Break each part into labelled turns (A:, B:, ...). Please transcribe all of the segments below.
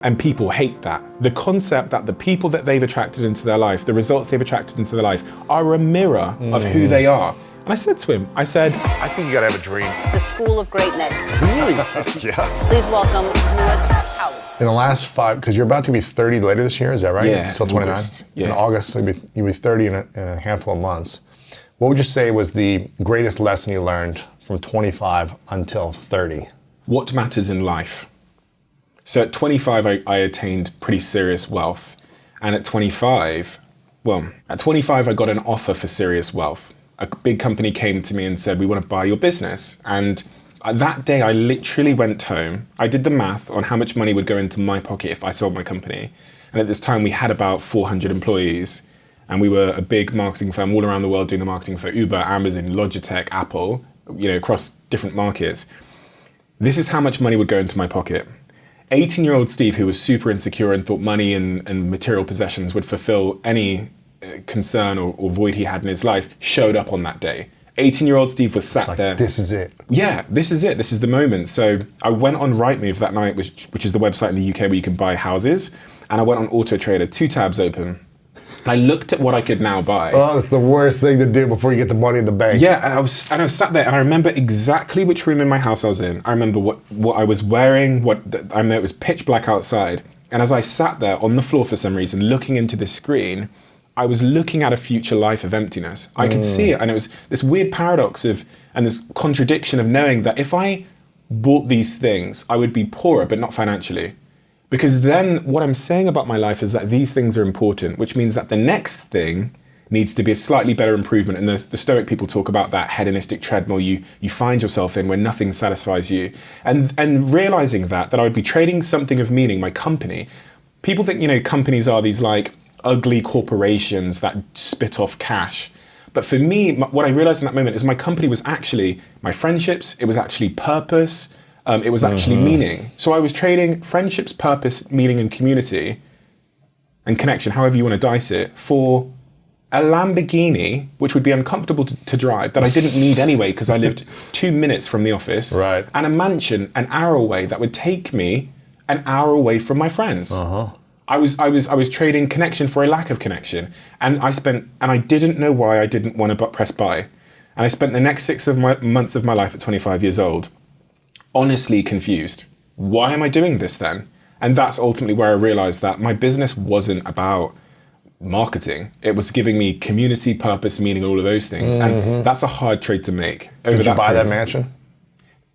A: And people hate that. The concept that the people that they've attracted into their life, the results they've attracted into their life, are a mirror of who they are. And I said to him, I
B: think you gotta have a dream.
C: The School of Greatness.
B: Really? Yeah.
C: Please welcome Lewis Howes.
D: In the last 5, because you're about to be 30 later this year, is that right?
A: Yeah.
D: Still 29?
A: Yeah.
D: In August, you'll be 30 in a handful of months. What would you say was the greatest lesson you learned from 25 until 30?
A: What matters in life? So at 25, I attained pretty serious wealth. And at 25, I got an offer for serious wealth. A big company came to me and said, we want to buy your business. And that day, I literally went home. I did the math on how much money would go into my pocket if I sold my company. And at this time, we had about 400 employees. And we were a big marketing firm all around the world doing the marketing for Uber, Amazon, Logitech, Apple, across different markets. This is how much money would go into my pocket. 18-year-old Steve, who was super insecure and thought money and material possessions would fulfill any concern or void he had in his life, showed up on that day. 18-year-old Steve was sat there.
D: This is it.
A: Yeah, this is it. This is the moment. So I went on Rightmove that night, which is the website in the UK where you can buy houses. And I went on Auto Trader, 2 tabs open. I looked at what I could now buy.
D: Oh, it's the worst thing to do before you get the money in the bank.
A: Yeah, and I was sat there, and I remember exactly which room in my house I was in. I remember what I was wearing. I know it was pitch black outside, and as I sat there on the floor for some reason, looking into this screen, I was looking at a future life of emptiness. I could see it, and it was this weird paradox and this contradiction of knowing that if I bought these things, I would be poorer, but not financially. Because then what I'm saying about my life is that these things are important, which means that the next thing needs to be a slightly better improvement. And the Stoic people talk about that hedonistic treadmill you find yourself in where nothing satisfies you. And realizing that I would be trading something of meaning, my company. People think, companies are these like ugly corporations that spit off cash. But for me, what I realized in that moment is my company was actually my friendships, it was actually purpose, it was actually meaning. So I was trading friendships, purpose, meaning, and community and connection, however you want to dice it, for a Lamborghini, which would be uncomfortable to drive, that I didn't need anyway because I lived 2 minutes from the office,
D: right,
A: and a mansion an hour away that would take me an hour away from my friends. I was trading connection for a lack of connection, and I didn't know why I didn't want to press buy, and I spent the next 6 months of my life at 25 years old honestly confused. Why am I doing this then? And that's ultimately where I realized that my business wasn't about marketing. It was giving me community, purpose, meaning, all of those things. And that's a hard trade to make.
D: Did you buy that mansion?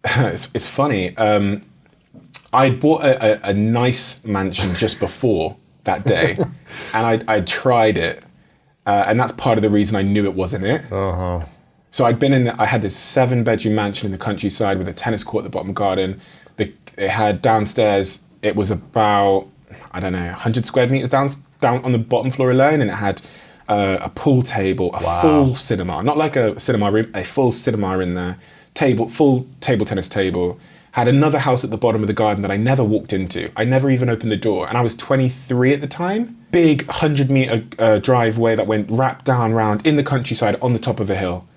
A: It's funny. I bought a nice mansion just before that day, and I tried it. And that's part of the reason I knew it wasn't it. So I had this 7-bedroom mansion in the countryside with a tennis court at the bottom garden. It had downstairs, it was about, 100 square meters down on the bottom floor alone. And it had a pool table, full cinema, not like a cinema room, a full cinema in there, full table tennis table. Had another house at the bottom of the garden that I never walked into. I never even opened the door. And I was 23 at the time. Big 100-meter driveway that went wrapped down round in the countryside on the top of a hill.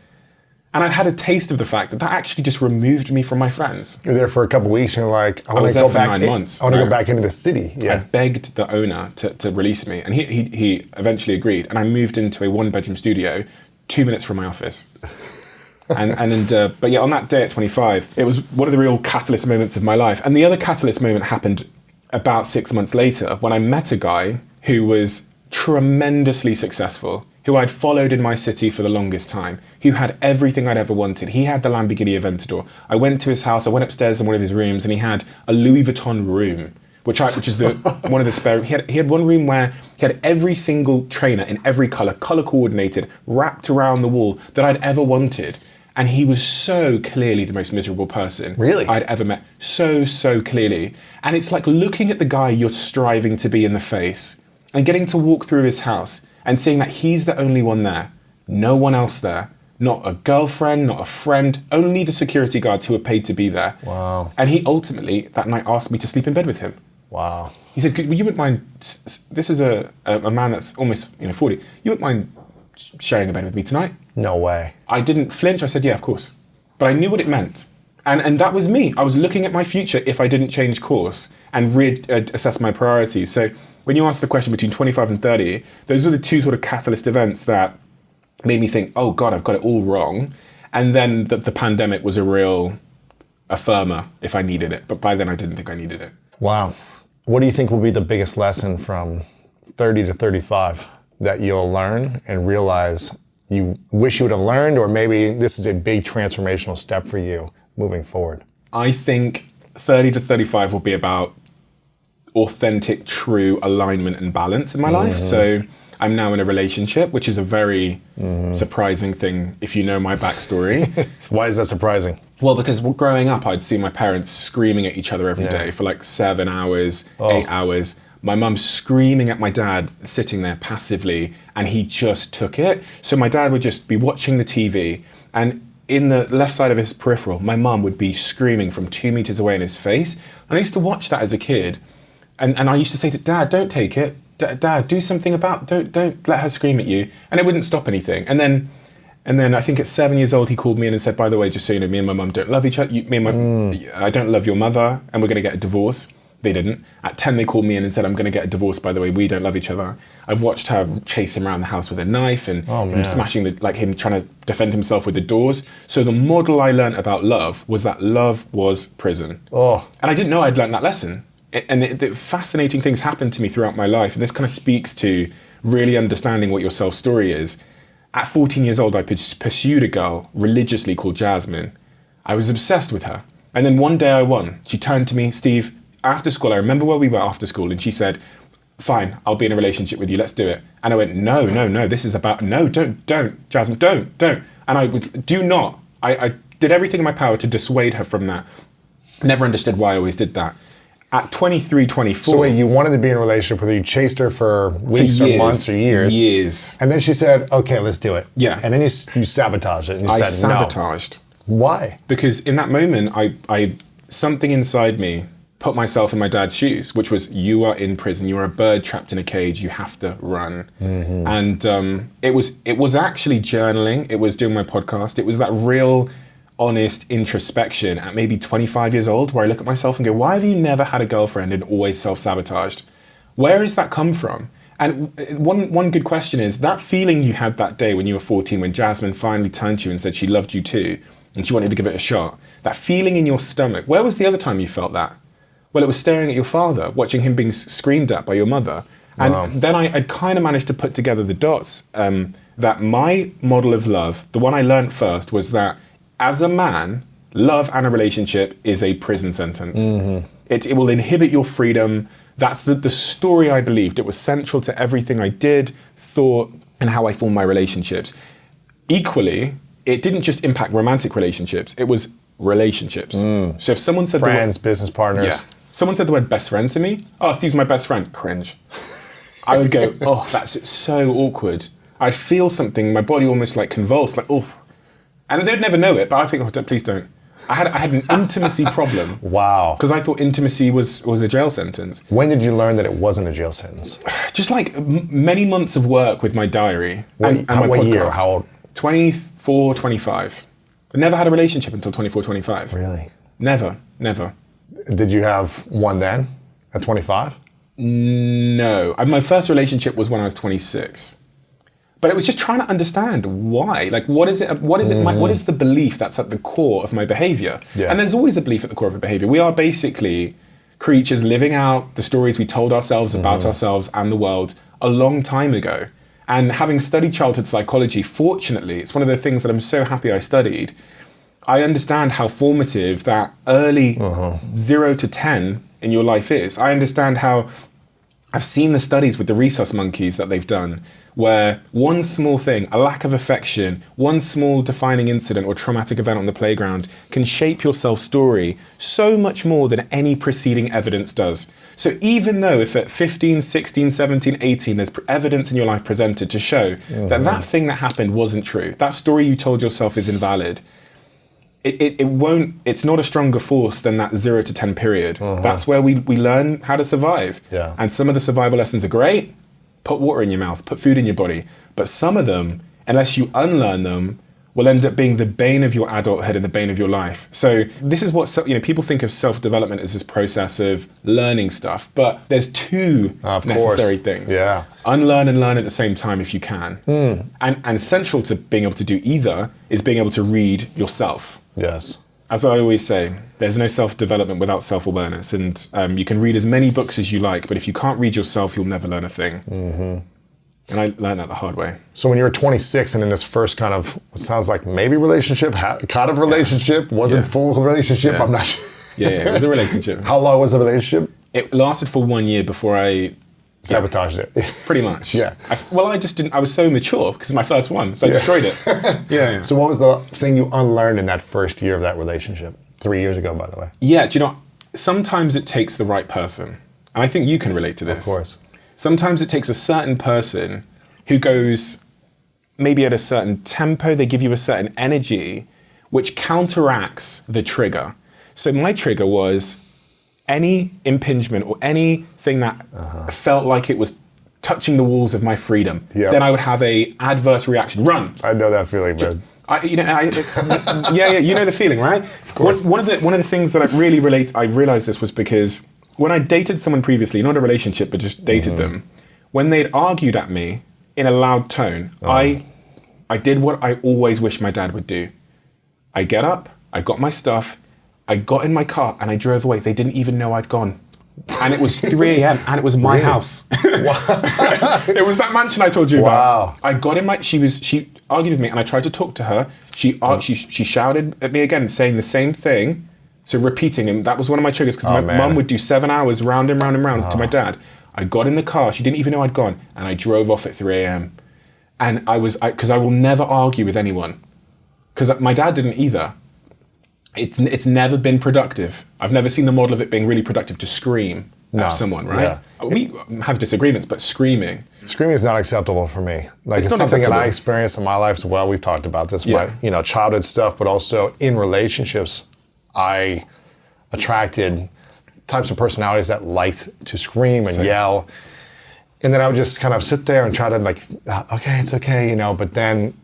A: And I'd had a taste of the fact that actually just removed me from my friends.
D: You're there for a couple of weeks and you're like, I want to go back 9 months. I want to go back into the city. Yeah.
A: I begged the owner to release me, and he eventually agreed. And I moved into a 1-bedroom studio 2 minutes from my office. But on that day at 25, it was one of the real catalyst moments of my life. And the other catalyst moment happened about 6 months later when I met a guy who was tremendously successful, who I'd followed in my city for the longest time, who had everything I'd ever wanted. He had the Lamborghini Aventador. I went to his house, I went upstairs in one of his rooms, and he had a Louis Vuitton room, which is one of the spare. He had one room where he had every single trainer in every color coordinated, wrapped around the wall that I'd ever wanted. And he was so clearly the most miserable person I'd ever met. So clearly. And it's like looking at the guy you're striving to be in the face and getting to walk through his house and seeing that he's the only one there, no one else there, not a girlfriend, not a friend, only the security guards who were paid to be there.
D: Wow.
A: And he ultimately, that night, asked me to sleep in bed with him.
D: Wow.
A: He said, you wouldn't mind, this is a man that's almost 40, you wouldn't mind sharing a bed with me tonight?
D: No way.
A: I didn't flinch, I said, yeah, of course. But I knew what it meant. And that was me. I was looking at my future if I didn't change course and reassess my priorities. So when you asked the question between 25 and 30, those were the two sort of catalyst events that made me think, oh God, I've got it all wrong. And then the pandemic was a real affirmer if I needed it. But by then I didn't think I needed it.
D: Wow. What do you think will be the biggest lesson from 30 to 35 that you'll learn and realize you wish you would have learned, or maybe this is a big transformational step for you moving forward?
A: I think 30 to 35 will be about authentic, true alignment and balance in my life. So I'm now in a relationship, which is a very surprising thing if you know my backstory.
D: Why is that surprising?
A: Well, because growing up, I'd see my parents screaming at each other every day for like 7 hours, 8 hours. My mum screaming at my dad, sitting there passively, and he just took it. So my dad would just be watching the TV, and in the left side of his peripheral, my mum would be screaming from 2 meters away in his face. And I used to watch that as a kid, and I used to say to Dad, don't take it. Dad, do something about, don't let her scream at you. And it wouldn't stop anything. And then I think at 7 years old, he called me in and said, by the way, just so you know, me and my mum don't love each other. I don't love your mother, and we're going to get a divorce. They didn't. At 10, they called me in and said, I'm going to get a divorce, by the way, we don't love each other. I've watched her chase him around the house with a knife and him smashing, him trying to defend himself with the doors. So the model I learned about love was that love was prison. And I didn't know I'd learned that lesson. The fascinating things happened to me throughout my life. And this kind of speaks to really understanding what your self-story is. At 14 years old, I pursued a girl religiously called Jasmine. I was obsessed with her. And then one day I won. She turned to me, Steve, after school, I remember where we were after school, and she said, fine, I'll be in a relationship with you, let's do it. And I went, no, this is about, no, don't, Jasmine, don't. And I would, do not. I did everything in my power to dissuade her from that. Never understood why I always did that. At 23, 24.
D: So wait, you wanted to be in a relationship with her, you chased her for weeks or months or years.
A: Years.
D: And then she said, okay, let's do it.
A: Yeah.
D: And then you sabotaged it and you
A: I
D: said
A: sabotaged.
D: No. Why?
A: Because in that moment, I something inside me put myself in my dad's shoes, which was, you are in prison, you are a bird trapped in a cage, you have to run. And it was actually journaling, it was doing my podcast, it was that real honest introspection at maybe 25 years old where I look at myself and go, why have you never had a girlfriend and always self-sabotaged? Where has that come from? And one good question is, that feeling you had that day when you were 14, when Jasmine finally turned to you and said she loved you too, and she wanted to give it a shot, that feeling in your stomach, where was the other time you felt that? Well, it was staring at your father, watching him being screamed at by your mother. And then I'd kind of managed to put together the dots, that my model of love, the one I learned first, was that as a man, love and a relationship is a prison sentence. It will inhibit your freedom. That's the story I believed. It was central to everything I did, thought, and how I formed my relationships. Equally, it didn't just impact romantic relationships, it was relationships. So if someone said
D: friends, business partners.
A: Yeah. Someone said the word best friend to me. Oh, Steve's my best friend. Cringe. I would go, oh, that's so awkward. I'd feel something, my body almost like convulsed, like, oh. And they'd never know it, but I think, oh, please don't. I had an intimacy problem.
D: Wow.
A: Because I thought intimacy was a jail sentence.
D: When did you learn that it wasn't a jail sentence?
A: Just like many months of work with my diary and my
D: what
A: podcast.
D: Year? How old?
A: 24, 25. I never had a relationship until 24, 25.
D: Really?
A: Never.
D: Did you have one then, at 25?
A: No. My first relationship was when I was 26. But it was just trying to understand why. Like, what is it? What is the belief that's at the core of my behavior?
D: Yeah.
A: And there's always a belief at the core of a behavior. We are basically creatures living out the stories we told ourselves about ourselves and the world a long time ago. And having studied childhood psychology, fortunately, it's one of the things that I'm so happy I studied. I understand how formative that early 0 to 10 in your life is. I understand how I've seen the studies with the rhesus monkeys that they've done, where one small thing, a lack of affection, one small defining incident or traumatic event on the playground can shape your self-story so much more than any preceding evidence does. So even though if at 15, 16, 17, 18, there's evidence in your life presented to show that thing that happened wasn't true, that story you told yourself is invalid, it's not a stronger force than that 0 to 10 period. That's where we learn how to survive.
D: Yeah.
A: And some of the survival lessons are great. Put water in your mouth, put food in your body. But some of them, unless you unlearn them, will end up being the bane of your adulthood and the bane of your life. So this is what, people think of self-development as this process of learning stuff, but there's two necessary things.
D: Yeah.
A: Unlearn and learn at the same time if you can. And central to being able to do either is being able to read yourself.
D: Yes.
A: As I always say, there's no self-development without self-awareness. And you can read as many books as you like, but if you can't read yourself, you'll never learn a thing. And I learned that the hard way.
D: So when you were 26 and in this first kind of, what sounds like maybe relationship, kind of relationship, wasn't full relationship, I'm not sure.
A: It was a relationship.
D: How long was the relationship?
A: It lasted for 1 year before I...
D: Sabotaged it.
A: Pretty much.
D: Yeah.
A: I just didn't, I was so mature because it's my first one, so I destroyed it.
D: So what was the thing you unlearned in that first year of that relationship? 3 years ago, by the way.
A: Yeah, do you know, sometimes it takes the right person. And I think you can relate to this.
D: Of course.
A: Sometimes it takes a certain person who goes maybe at a certain tempo, they give you a certain energy, which counteracts the trigger. So my trigger was any impingement or anything that felt like it was touching the walls of my freedom. Then I would have a adverse reaction. Run.
D: I know that feeling, man.
A: You know the feeling, right? Of course. One of the things that I realized this was because when I dated someone previously, not a relationship, but just dated them, when they'd argued at me in a loud tone, I did what I always wished my dad would do. I get up, I got my stuff, I got in my car and I drove away. They didn't even know I'd gone. And it was 3 a.m. and it was my house. It was that mansion I told you about. I got in she argued with me and I tried to talk to her. She shouted at me again, saying the same thing. So repeating, and that was one of my triggers because my mum would do 7 hours round and round and round to my dad. I got in the car, she didn't even know I'd gone, and I drove off at 3 a.m. And because I will never argue with anyone. Because my dad didn't either. It's never been productive. I've never seen the model of it being really productive to scream at someone, right? Yeah. We have disagreements, but screaming.
D: Screaming is not acceptable for me. Like it's something that I experienced in my life as well. We've talked about this, my childhood stuff, but also in relationships. I attracted types of personalities that liked to scream and yell. And then I would just kind of sit there and try to okay, it's okay, but then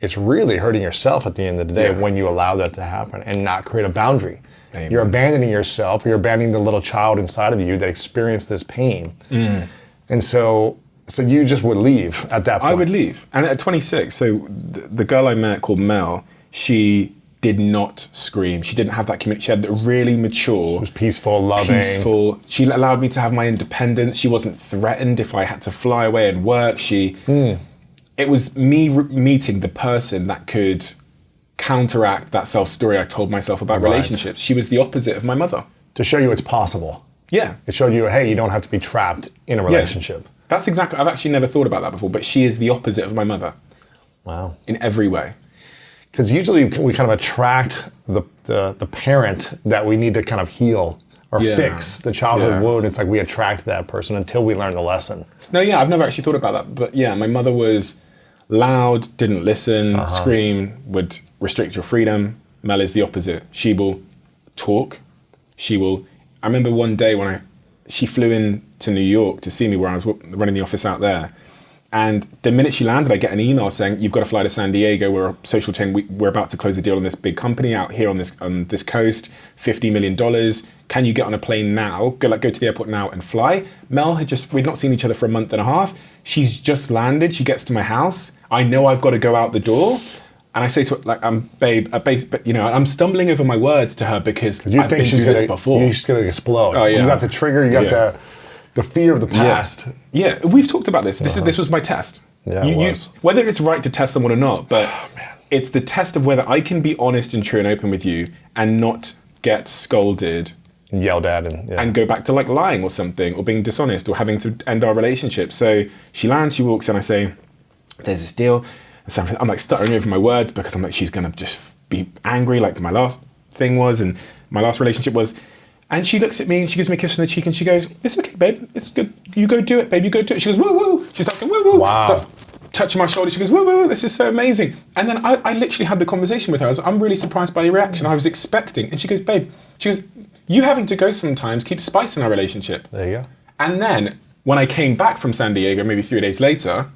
D: it's really hurting yourself at the end of the day when you allow that to happen and not create a boundary. Amen. You're abandoning yourself, you're abandoning the little child inside of you that experienced this pain. And so you just would leave at that point.
A: I would leave. And at 26, so the girl I met called Mel, she did not scream. She didn't have that community. She had a really mature.
D: She was peaceful, loving.
A: She allowed me to have my independence. She wasn't threatened if I had to fly away and work. It was me meeting the person that could counteract that self-story I told myself about relationships. She was the opposite of my mother.
D: To show you it's possible.
A: Yeah.
D: It showed you, hey, you don't have to be trapped in a relationship.
A: That's exactly, I've actually never thought about that before, but she is the opposite of my mother.
D: Wow.
A: In every way.
D: Because usually we kind of attract the parent that we need to kind of heal or fix the childhood wound. It's like we attract that person until we learn the lesson.
A: No, I've never actually thought about that. But my mother was loud, didn't listen, scream, would restrict your freedom. Mel is the opposite. She will talk. I remember one day when she flew in to New York to see me where I was running the office out there. And the minute she landed, I get an email saying, "You've got to fly to San Diego. We're a social chain. We're about to close a deal on this big company out here on this coast. $50 million. Can you get on a plane now? Go to the airport now and fly." Mel we'd not seen each other for a month and a half. She's just landed. She gets to my house. I know I've got to go out the door. And I say to her, babe, but I'm stumbling over my words to her because
D: you think she's
A: this before.
D: You're just going to explode.
A: Oh, yeah.
D: You got the trigger. You got the fear of the past.
A: Yeah, we've talked about this. This was my test.
D: Yeah, it was.
A: Whether it's right to test someone or not, but it's the test of whether I can be honest and true and open with you and not get scolded,
D: yelled at,
A: and go back to lying or something, or being dishonest, or having to end our relationship. So she lands, she walks, and I say, "There's this deal." So I'm stuttering over my words because I'm she's gonna just be angry like my last thing was, and my last relationship was. And she looks at me and she gives me a kiss on the cheek and she goes, "It's okay, babe. It's good. You go do it, babe. You go do it." She goes, "Woo, woo." She's like, "Woo, woo."
D: Wow.
A: Starts touching my shoulder. She goes, "Woo, woo. This is so amazing." And then I literally had the conversation with her. I was like, "I'm really surprised by your reaction. I was expecting." And she goes, "Babe," she goes, "you having to go sometimes keeps spice in our relationship."
D: There you go.
A: And then when I came back from San Diego, maybe 3 days later,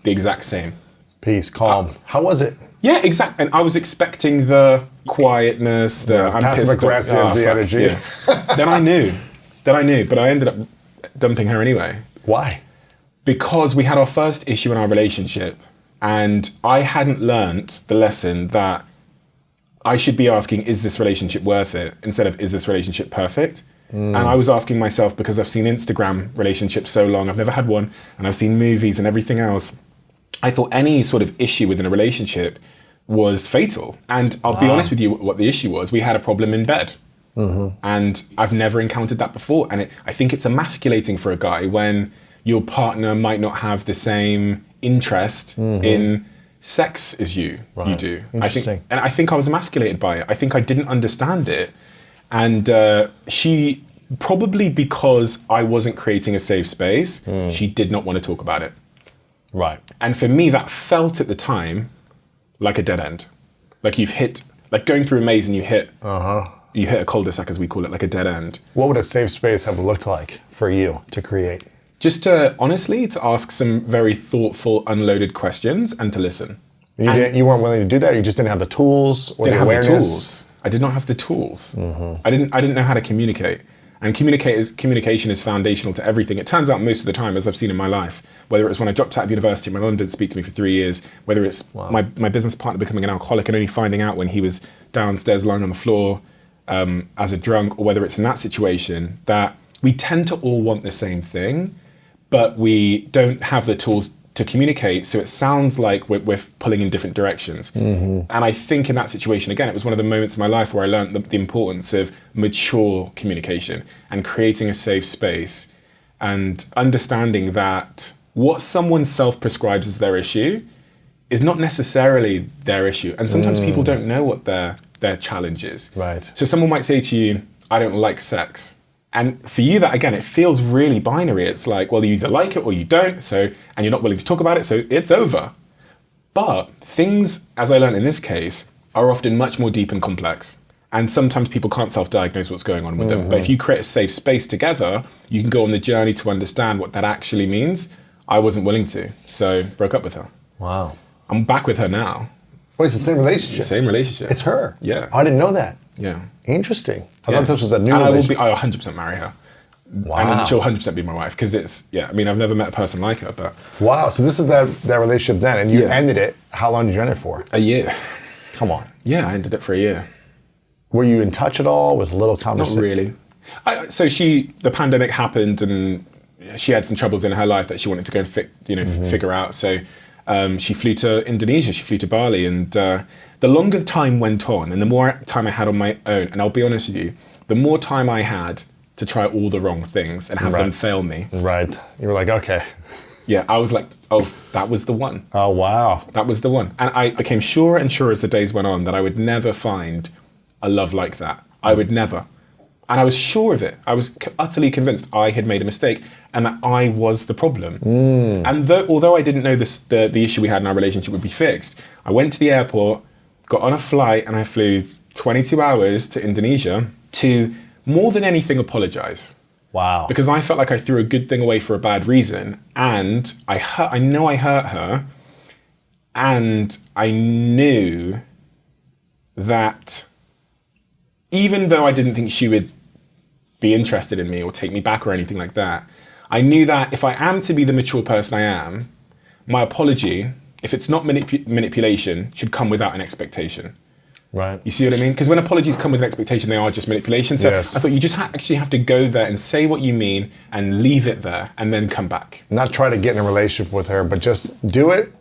A: the exact same.
D: Peace, calm. How was it?
A: Yeah, exactly. And I was expecting the quietness, the I'm
D: passive
A: pissed off.
D: aggressive, the
A: fuck,
D: energy.
A: yeah. Then I knew, but I ended up dumping her anyway.
D: Why?
A: Because we had our first issue in our relationship, and I hadn't learnt the lesson that I should be asking, is this relationship worth it? Instead of, is this relationship perfect? And I was asking myself, because I've seen Instagram relationships so long, I've never had one, and I've seen movies and everything else, I thought any sort of issue within a relationship was fatal. And I'll be honest with you, what the issue was. We had a problem in bed. And I've never encountered that before. And I think it's emasculating for a guy when your partner might not have the same interest in sex as you do.
D: Interesting.
A: I think I was emasculated by it. I think I didn't understand it. And she, probably because I wasn't creating a safe space, she did not want to talk about it.
D: Right.
A: And for me, that felt at the time like a dead end. Like you've hit, like going through a maze and you hit a cul-de-sac, as we call it, like a dead end.
D: What would a safe space have looked like for you to create?
A: Just to, honestly, to ask some very thoughtful, unloaded questions and to listen.
D: You weren't willing to do that? Or you just didn't have the tools or the awareness?
A: The tools. I did not have the tools. I didn't know how to communicate. And communication is foundational to everything. It turns out most of the time, as I've seen in my life, whether it was when I dropped out of university, my mum didn't speak to me for 3 years, whether it's my business partner becoming an alcoholic and only finding out when he was downstairs lying on the floor as a drunk, or whether it's in that situation, that we tend to all want the same thing, but we don't have the tools to communicate, so it sounds like we're pulling in different directions. And I think in that situation, again, it was one of the moments in my life where I learned the importance of mature communication and creating a safe space and understanding that what someone self-prescribes as their issue is not necessarily their issue. And sometimes people don't know what their challenge is.
D: Right.
A: So someone might say to you, I don't like sex. And for you, that, again, it feels really binary. It's like, well, you either like it or you don't, and you're not willing to talk about it, so it's over. But things, as I learned in this case, are often much more deep and complex. And sometimes people can't self-diagnose what's going on with them. But if you create a safe space together, you can go on the journey to understand what that actually means. I wasn't willing to, so broke up with her.
D: Wow.
A: I'm back with her now.
D: Wait, it's the same relationship?
A: Same relationship.
D: It's her?
A: Yeah.
D: I didn't know that.
A: Yeah.
D: Interesting. I thought this was a new
A: and
D: relationship.
A: I'll 100% marry her.
D: Wow.
A: And she'll 100% be my wife, because I mean, I've never met a person like her, but...
D: Wow, so this is that relationship then, and you ended it. How long did you end it for?
A: A year.
D: Come on.
A: Yeah, I ended it for a year.
D: Were you in touch at all? Was a little conversation?
A: Not really. So the pandemic happened, and she had some troubles in her life that she wanted to go and figure out. So she flew to Indonesia, she flew to Bali, and the longer time went on, and the more time I had on my own, and I'll be honest with you, the more time I had to try all the wrong things and have them fail me.
D: Right. You were like, okay.
A: Yeah, I was like, oh, that was the one.
D: Oh, wow.
A: That was the one. And I became surer and surer as the days went on that I would never find a love like that. I would never. And I was sure of it. I was utterly convinced I had made a mistake and that I was the problem. And although I didn't know the issue we had in our relationship would be fixed, I went to the airport, got on a flight, and I flew 22 hours to Indonesia to, more than anything, apologize.
D: Wow.
A: Because I felt like I threw a good thing away for a bad reason, and I know I hurt her, and I knew that even though I didn't think she would be interested in me or take me back or anything like that, I knew that if I am to be the mature person I am, my apology, if it's not manipulation, should come without an expectation.
D: Right.
A: You see what I mean? Because when apologies come with an expectation, they are just manipulation. So
D: Yes.
A: I thought you just actually have to go there and say what you mean and leave it there and then come back.
D: Not try to get in a relationship with her, but just do it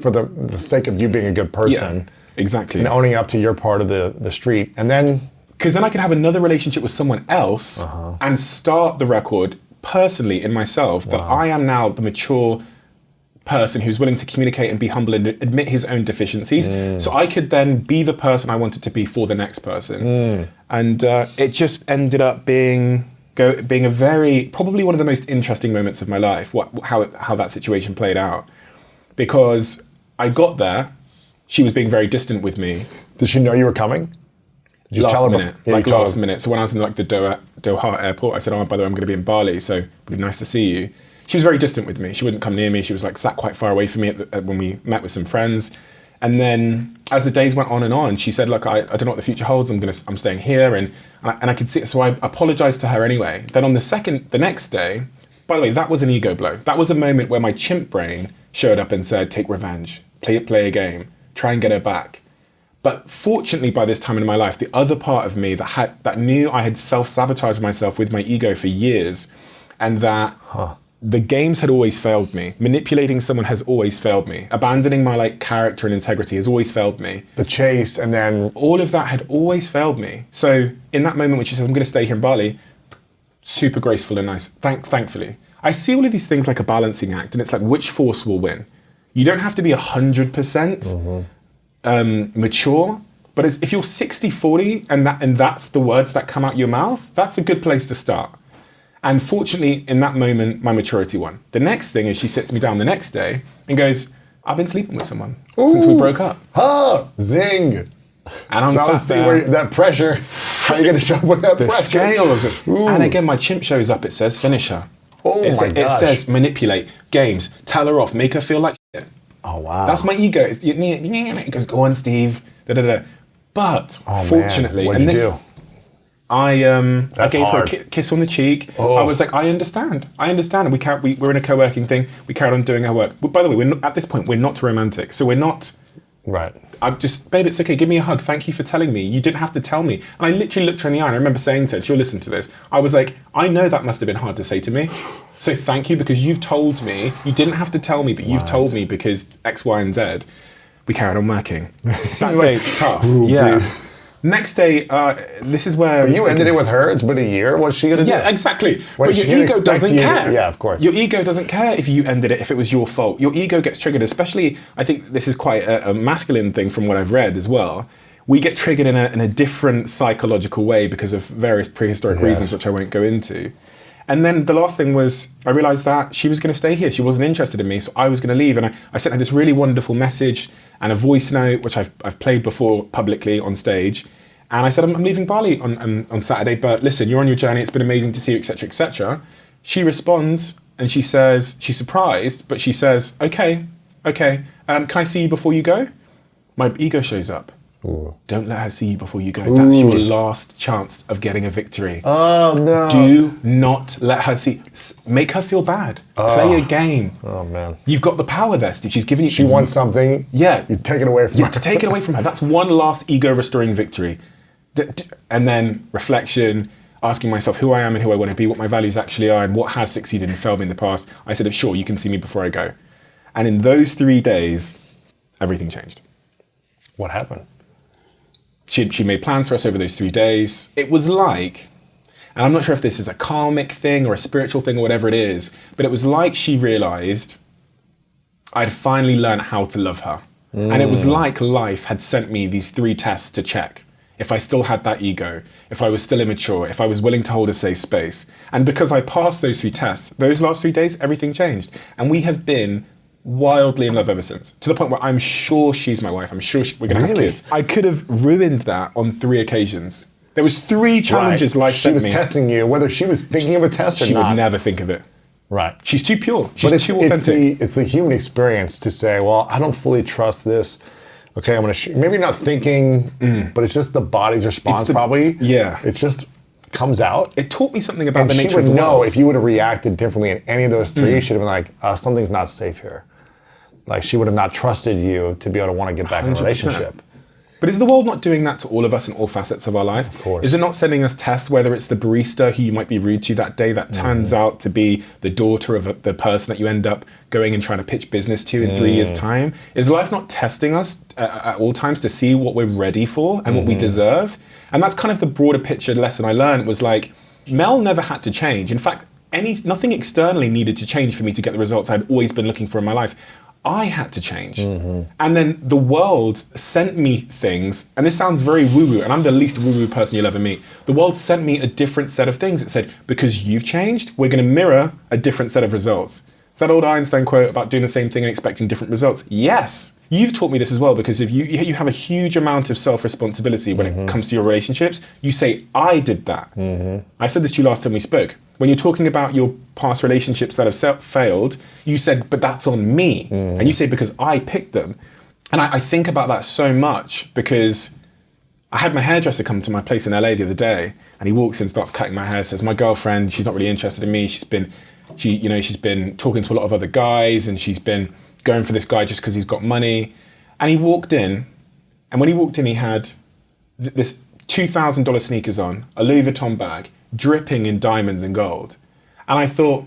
D: for the sake of you being a good person.
A: Yeah, exactly.
D: And owning up to your part of the street. And then...
A: Because then I could have another relationship with someone else and start the record personally in myself that I am now the mature person who's willing to communicate and be humble and admit his own deficiencies. So I could then be the person I wanted to be for the next person. And it just ended up being a very, probably one of the most interesting moments of my life, how that situation played out. Because I got there, she was being very distant with me.
D: Did she know you were coming? Did you tell her
A: minute,
D: Yeah,
A: like
D: you told
A: last
D: her.
A: minute. So when I was in like the Doha airport, I said, oh, by the way, I'm going to be in Bali, so it'd be nice to see you. She was very distant with me. She wouldn't come near me. She was like sat quite far away from me when we met with some friends. And then as the days went on and on, she said, look, I don't know what the future holds. I'm staying here. And I could see it. So I apologized to her anyway. Then on the next day, by the way, that was an ego blow. That was a moment where my chimp brain showed up and said, take revenge, play a game, try and get her back. But fortunately, by this time in my life, the other part of me that knew I had self-sabotaged myself with my ego for years, and that the games had always failed me. Manipulating someone has always failed me. Abandoning my character and integrity has always failed me.
D: The chase, and then
A: all of that had always failed me. So in that moment when she said, I'm going to stay here in Bali, super graceful and nice, thankfully. I see all of these things like a balancing act, and it's like, which force will win? You don't have to be 100% mature, but if you're 60-40 and that's the words that come out your mouth, that's a good place to start. And fortunately, in that moment, my maturity won. The next thing is she sits me down the next day and goes, I've been sleeping with someone since we broke up.
D: Zing.
A: And I'm
D: now let's see where that pressure, how are you going to show up with that
A: the
D: pressure?
A: Scales. And again, my chimp shows up, it says finish her.
D: My gosh.
A: It says manipulate, games, tell her off, make her feel like shit.
D: Oh, wow.
A: That's my ego. It goes, go on, Steve. But fortunately,
D: man. What'd you do?
A: I gave
D: hard.
A: her a kiss on the cheek. I was like, I understand. And we're in a co-working thing. We carried on doing our work. But by the way, at this point, we're not romantic. So we're not...
D: Right.
A: I'm just, babe, it's okay. Give me a hug. Thank you for telling me. You didn't have to tell me. And I literally looked her in the eye. And I remember saying to her, she'll listen to this. I was like, I know that must have been hard to say to me. So thank you, because you've told me. You didn't have to tell me, but you've told me because X, Y, and Z. We carried on working. That day, tough. Yeah. Next day, this is where...
D: But you ended it with her? It's been a year? What's she going to do?
A: Yeah, exactly.
D: Wait,
A: but your ego doesn't care.
D: Yeah, of course.
A: Your ego doesn't care if you ended it, if it was your fault. Your ego gets triggered, especially, I think this is quite a masculine thing from what I've read as well. We get triggered in a different psychological way because of various prehistoric reasons, which I won't go into. And then the last thing was, I realized that she was going to stay here. She wasn't interested in me, so I was going to leave. And I sent her this really wonderful message and a voice note, which I've played before publicly on stage. And I said, I'm leaving Bali on Saturday, but listen, you're on your journey. It's been amazing to see you, etc., etc. She responds and she says, she's surprised, but she says, okay. Can I see you before you go? My ego shows up. Ooh. Don't let her see you before you go. Ooh. That's your last chance of getting a victory.
D: Oh, no.
A: Do not let her see. Make her feel bad. Play a game.
D: Oh, man.
A: You've got the power there, Steve. She's giving you...
D: She wants something.
A: Yeah.
D: You take it away from her.
A: To take it away from her. That's one last ego-restoring victory. And then reflection, asking myself who I am and who I want to be, what my values actually are, and what has succeeded and failed me in the past. I said, sure, you can see me before I go. And in those 3 days, everything changed.
D: What happened?
A: She made plans for us over those 3 days. It was like, and I'm not sure if this is a karmic thing or a spiritual thing or whatever it is, but it was like she realized I'd finally learned how to love her. And it was like life had sent me these 3 tests to check. If I still had that ego, if I was still immature, if I was willing to hold a safe space. And because I passed those 3 tests, those last 3 days, everything changed. And we have been wildly in love ever since, to the point where I'm sure she's my wife. I'm sure we're going to have kids. I could have ruined that on 3 occasions. There was 3 challenges life sent me.
D: She was testing you, whether she was thinking of a test or not.
A: She would never think of it.
D: Right.
A: She's too pure. She's too authentic.
D: It's the human experience to say, well, I don't fully trust this. Okay, I'm going to... Maybe not thinking, but it's just the body's response probably.
A: Yeah.
D: It just comes out.
A: It taught me something about the nature of the world.
D: And she would know if you would have reacted differently in any of those 3, she'd have been like, something's not safe here. Like, she would have not trusted you to be able to want to get back in a relationship.
A: But is the world not doing that to all of us in all facets of our life?
D: Of course.
A: Is it not sending us tests, whether it's the barista who you might be rude to that day that turns out to be the daughter of the person that you end up going and trying to pitch business to in 3 years' time? Is life not testing us at all times to see what we're ready for and what we deserve? And that's kind of the broader picture lesson I learned was like, Mel never had to change. In fact, nothing externally needed to change for me to get the results I'd always been looking for in my life. I had to change. And then the world sent me things, and this sounds very woo-woo, and I'm the least woo-woo person you'll ever meet. The world sent me a different set of things. It said, because you've changed, we're going to mirror a different set of results. It's that old Einstein quote about doing the same thing and expecting different results. Yes. You've taught me this as well, because if you have a huge amount of self-responsibility when it comes to your relationships, you say, I did that. I said this to you last time we spoke. When you're talking about your past relationships that have failed, you said, but that's on me. And you say, because I picked them. And I think about that so much because I had my hairdresser come to my place in LA the other day, and he walks in, starts cutting my hair, says, my girlfriend, she's not really interested in me. She's been talking to a lot of other guys, and she's been going for this guy just because he's got money. And he walked in, and when he walked in, he had this $2,000 sneakers on, a Louis Vuitton bag, dripping in diamonds and gold. And I thought,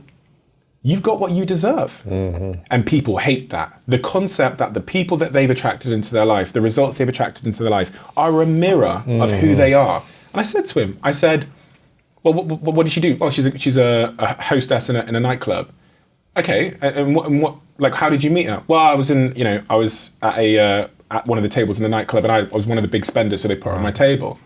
A: you've got what you deserve. Mm-hmm. And people hate that. The concept that the people that they've attracted into their life, the results they've attracted into their life, are a mirror of who they are. And I said to him, I said, well, what did she do? Oh, she's a hostess in a nightclub. Okay, and what, like, how did you meet her? Well, I was at one of the tables in the nightclub, and I was one of the big spenders, so they put her on my table.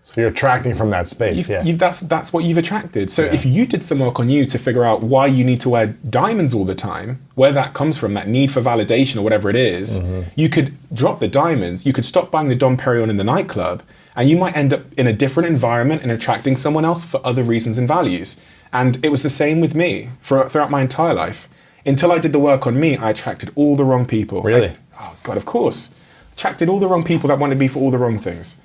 D: So you're attracting from that space,
A: That's what you've attracted. So if you did some work on you to figure out why you need to wear diamonds all the time, where that comes from, that need for validation or whatever it is, you could drop the diamonds, you could stop buying the Dom Perignon in the nightclub, and you might end up in a different environment and attracting someone else for other reasons and values. And it was the same with me throughout my entire life. Until I did the work on me, I attracted all the wrong people.
D: Really?
A: Oh God, of course. Attracted all the wrong people that wanted me for all the wrong things.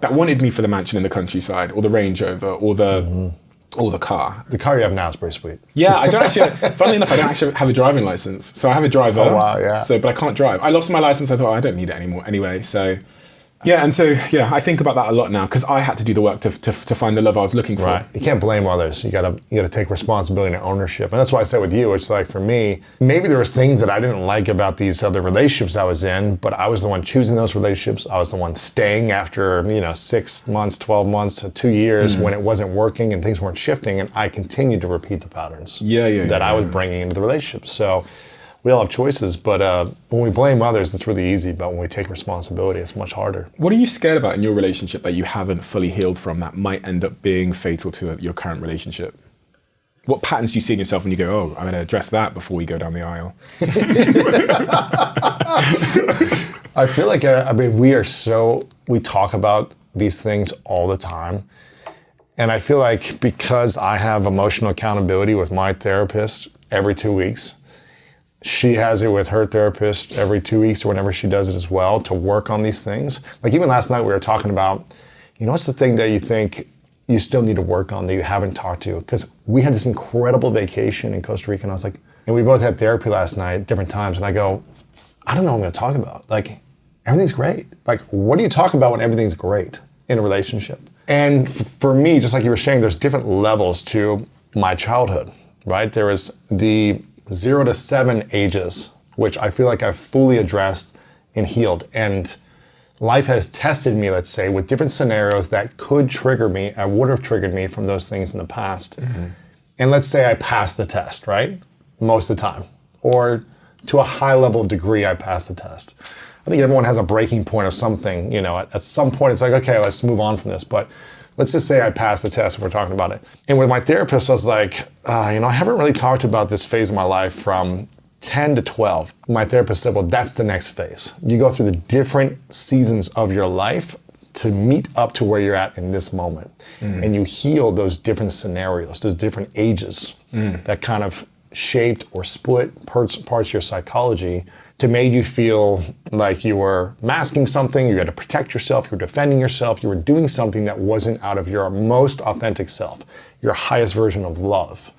A: That wanted me for the mansion in the countryside, or the Range Rover, or the car.
D: The car you have now is pretty sweet.
A: Yeah, I don't actually. Funnily enough, I don't actually have a driving license, so I have a driver.
D: Oh wow, yeah.
A: So, but I can't drive. I lost my license. I thought I don't need it anymore anyway. So, yeah, and so I think about that a lot now because I had to do the work to find the love I was looking for.
D: Right. You can't blame others. You gotta take responsibility and ownership. And that's why I said with you, it's like for me, maybe there was things that I didn't like about these other relationships I was in, but I was the one choosing those relationships. I was the one staying after 6 months, 12 months, 2 years when it wasn't working and things weren't shifting, and I continued to repeat the patterns that I was bringing into the relationship. So we all have choices, but when we blame others, it's really easy. But when we take responsibility, it's much harder.
A: What are you scared about in your relationship that you haven't fully healed from that might end up being fatal to your current relationship? What patterns do you see in yourself when you go, oh, I'm going to address that before we go down the aisle?
D: I feel like, we talk about these things all the time. And I feel like because I have emotional accountability with my therapist every 2 weeks, she has it with her therapist every 2 weeks or whenever she does it as well to work on these things. Like even last night we were talking about, what's the thing that you think you still need to work on that you haven't talked to? Because we had this incredible vacation in Costa Rica, and I was like, and we both had therapy last night at different times, and I go, I don't know what I'm going to talk about. Like, everything's great. Like, what do you talk about when everything's great in a relationship? And for me, just like you were saying, there's different levels to my childhood, right? There was the 0 to 7 ages, which I feel like I've fully addressed and healed. And life has tested me, let's say, with different scenarios that could trigger me, and would have triggered me from those things in the past. Mm-hmm. And let's say I passed the test, right? Most of the time. Or to a high level of degree, I passed the test. I think everyone has a breaking point of something, at some point it's like, okay, let's move on from this. But let's just say I passed the test and we're talking about it. And with my therapist, I was like, I haven't really talked about this phase of my life from 10 to 12. My therapist said, well, that's the next phase. You go through the different seasons of your life to meet up to where you're at in this moment. And you heal those different scenarios, those different ages that kind of shaped or split parts of your psychology to make you feel like you were masking something, you had to protect yourself, you were defending yourself, you were doing something that wasn't out of your most authentic self, your highest version of love,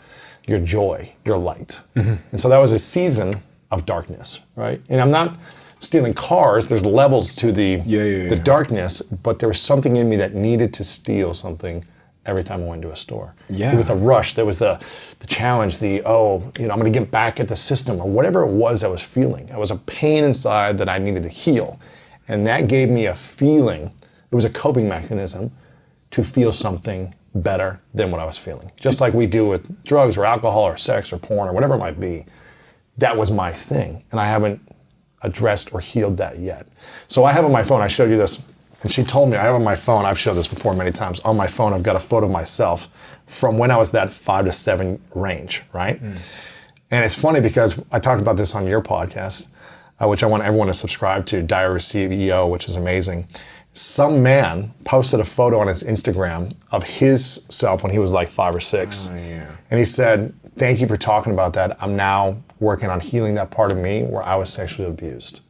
D: your joy, your light. And so that was a season of darkness, right? And I'm not stealing cars, there's levels to the darkness, but there was something in me that needed to steal something every time I went to a store.
A: Yeah.
D: It was the rush, there was the challenge, I'm gonna get back at the system, or whatever it was I was feeling. It was a pain inside that I needed to heal. And that gave me a feeling, it was a coping mechanism to feel something better than what I was feeling. Just like we do with drugs or alcohol or sex or porn or whatever it might be. That was my thing, and I haven't addressed or healed that yet. So I have on my phone, I showed you this, and she told me, I have on my phone, I've showed this before many times, on my phone I've got a photo of myself from when I was that 5 to 7 range, right? And it's funny because I talked about this on your podcast, which I want everyone to subscribe to, Diary of a CEO, which is amazing. Some man posted a photo on his Instagram of his self when he was like 5 or 6.
A: Oh, yeah.
D: And he said, thank you for talking about that. I'm now working on healing that part of me where I was sexually abused.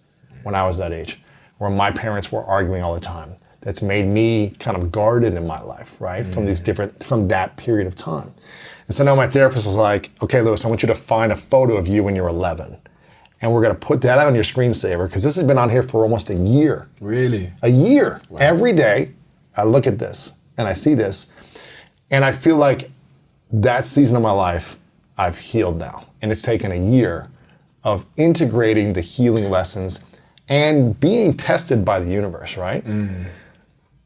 D: when I was that age, where my parents were arguing all the time. That's made me kind of guarded in my life, right? From that period of time. And so now my therapist was like, okay, Lewis, I want you to find a photo of you when you're 11. And we're gonna put that on your screensaver, because this has been on here for almost a year.
A: Really?
D: A year.
A: Wow.
D: Every day, I look at this and I see this, and I feel like that season of my life, I've healed now. And it's taken a year of integrating the healing lessons and being tested by the universe, right?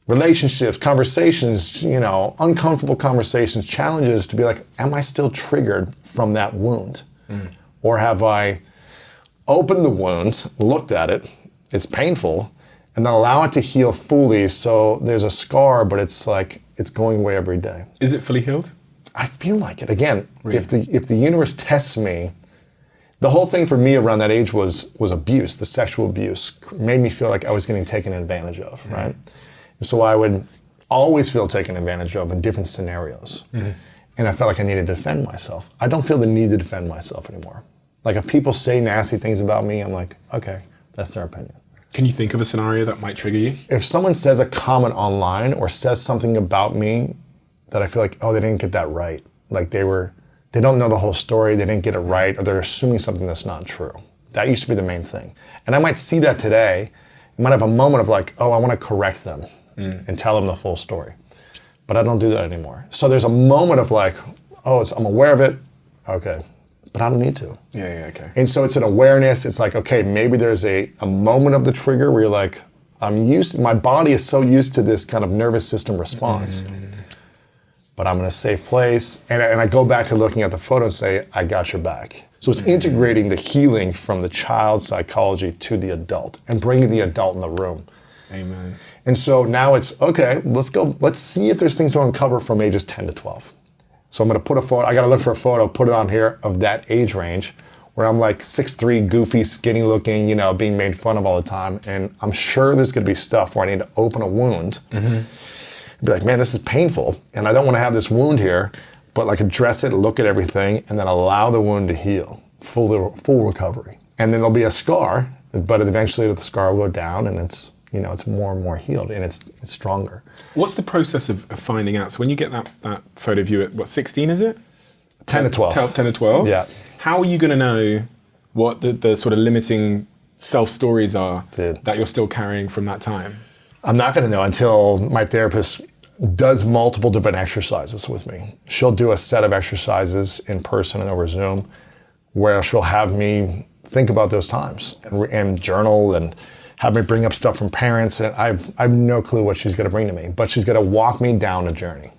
D: Relationships, conversations, uncomfortable conversations, challenges, to be like, am I still triggered from that wound? Or have I opened the wound, looked at it, it's painful, and then allow it to heal fully, so there's a scar, but it's like, it's going away every day.
A: Is it fully healed?
D: I feel like it. Again,
A: Really?
D: if the universe tests me, the whole thing for me around that age was abuse. The sexual abuse made me feel like I was getting taken advantage of, right? And so I would always feel taken advantage of in different scenarios. And I felt like I needed to defend myself. I don't feel the need to defend myself anymore. Like, if people say nasty things about me, I'm like, okay, that's their opinion.
A: Can you think of a scenario that might trigger you?
D: If someone says a comment online or says something about me that I feel like, oh, they didn't get that right. Like they don't know the whole story, they didn't get it right, or they're assuming something that's not true. That used to be the main thing. And I might see that today, I might have a moment of like, oh, I want to correct them and tell them the full story. But I don't do that anymore. So there's a moment of like, oh, I'm aware of it, okay, but I don't need to.
A: Yeah, okay.
D: And so it's an awareness. It's like, okay, maybe there's a moment of the trigger where you're like, my body is so used to this kind of nervous system response, but I'm in a safe place. And I go back to looking at the photo and say, I got your back. So it's integrating the healing from the child psychology to the adult and bringing the adult in the room.
A: Amen.
D: And so now it's, okay, let's see if there's things to uncover from ages 10 to 12. So I'm gonna put a photo, I gotta look for a photo, put it on here of that age range where I'm like 6'3", goofy, skinny looking, being made fun of all the time. And I'm sure there's gonna be stuff where I need to open a wound and be like, man, this is painful. And I don't wanna have this wound here, but like address it, look at everything, and then allow the wound to heal, full recovery. And then there'll be a scar, but eventually the scar will go down and it's more and more healed and it's stronger.
A: What's the process of finding out? So when you get that photo of you at, 16 is it?
D: 10 to 12.
A: 10 to 12?
D: Yeah.
A: How are you going to know what the sort of limiting self-stories are
D: Dude.
A: that you're still carrying from that time?
D: I'm not going to know until my therapist does multiple different exercises with me. She'll do a set of exercises in person and over Zoom where she'll have me think about those times and journal and have me bring up stuff from parents, and I've no clue what she's gonna bring to me, but she's gonna walk me down a journey.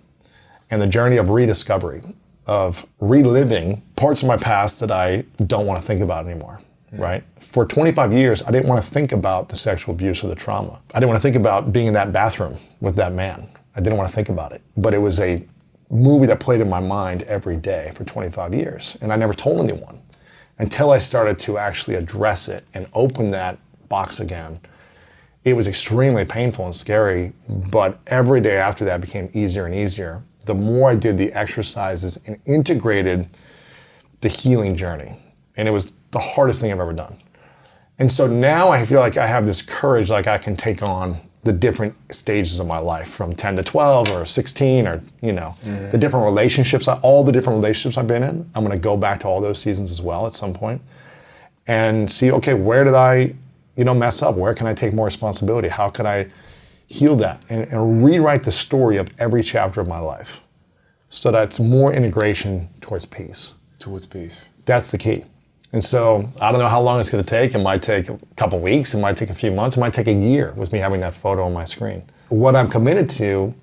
D: And the journey of rediscovery, of reliving parts of my past that I don't wanna think about anymore, right? For 25 years, I didn't wanna think about the sexual abuse or the trauma. I didn't wanna think about being in that bathroom with that man. I didn't wanna think about it. But it was a movie that played in my mind every day for 25 years, and I never told anyone until I started to actually address it and open that box again. It was extremely painful and scary, but every day after that became easier and easier. The more I did the exercises and integrated the healing journey, and it was the hardest thing I've ever done. And so now I feel like I have this courage, like I can take on the different stages of my life from 10 to 12 or 16 or, the different relationships, all the different relationships I've been in. I'm gonna go back to all those seasons as well at some point and see, okay, where did I mess up? Where can I take more responsibility? How can I heal that and rewrite the story of every chapter of my life so that it's more integration towards peace.
A: Towards peace.
D: That's the key. And so I don't know how long it's gonna take. It might take a couple weeks, it might take a few months, it might take a year with me having that photo on my screen. What I'm committed to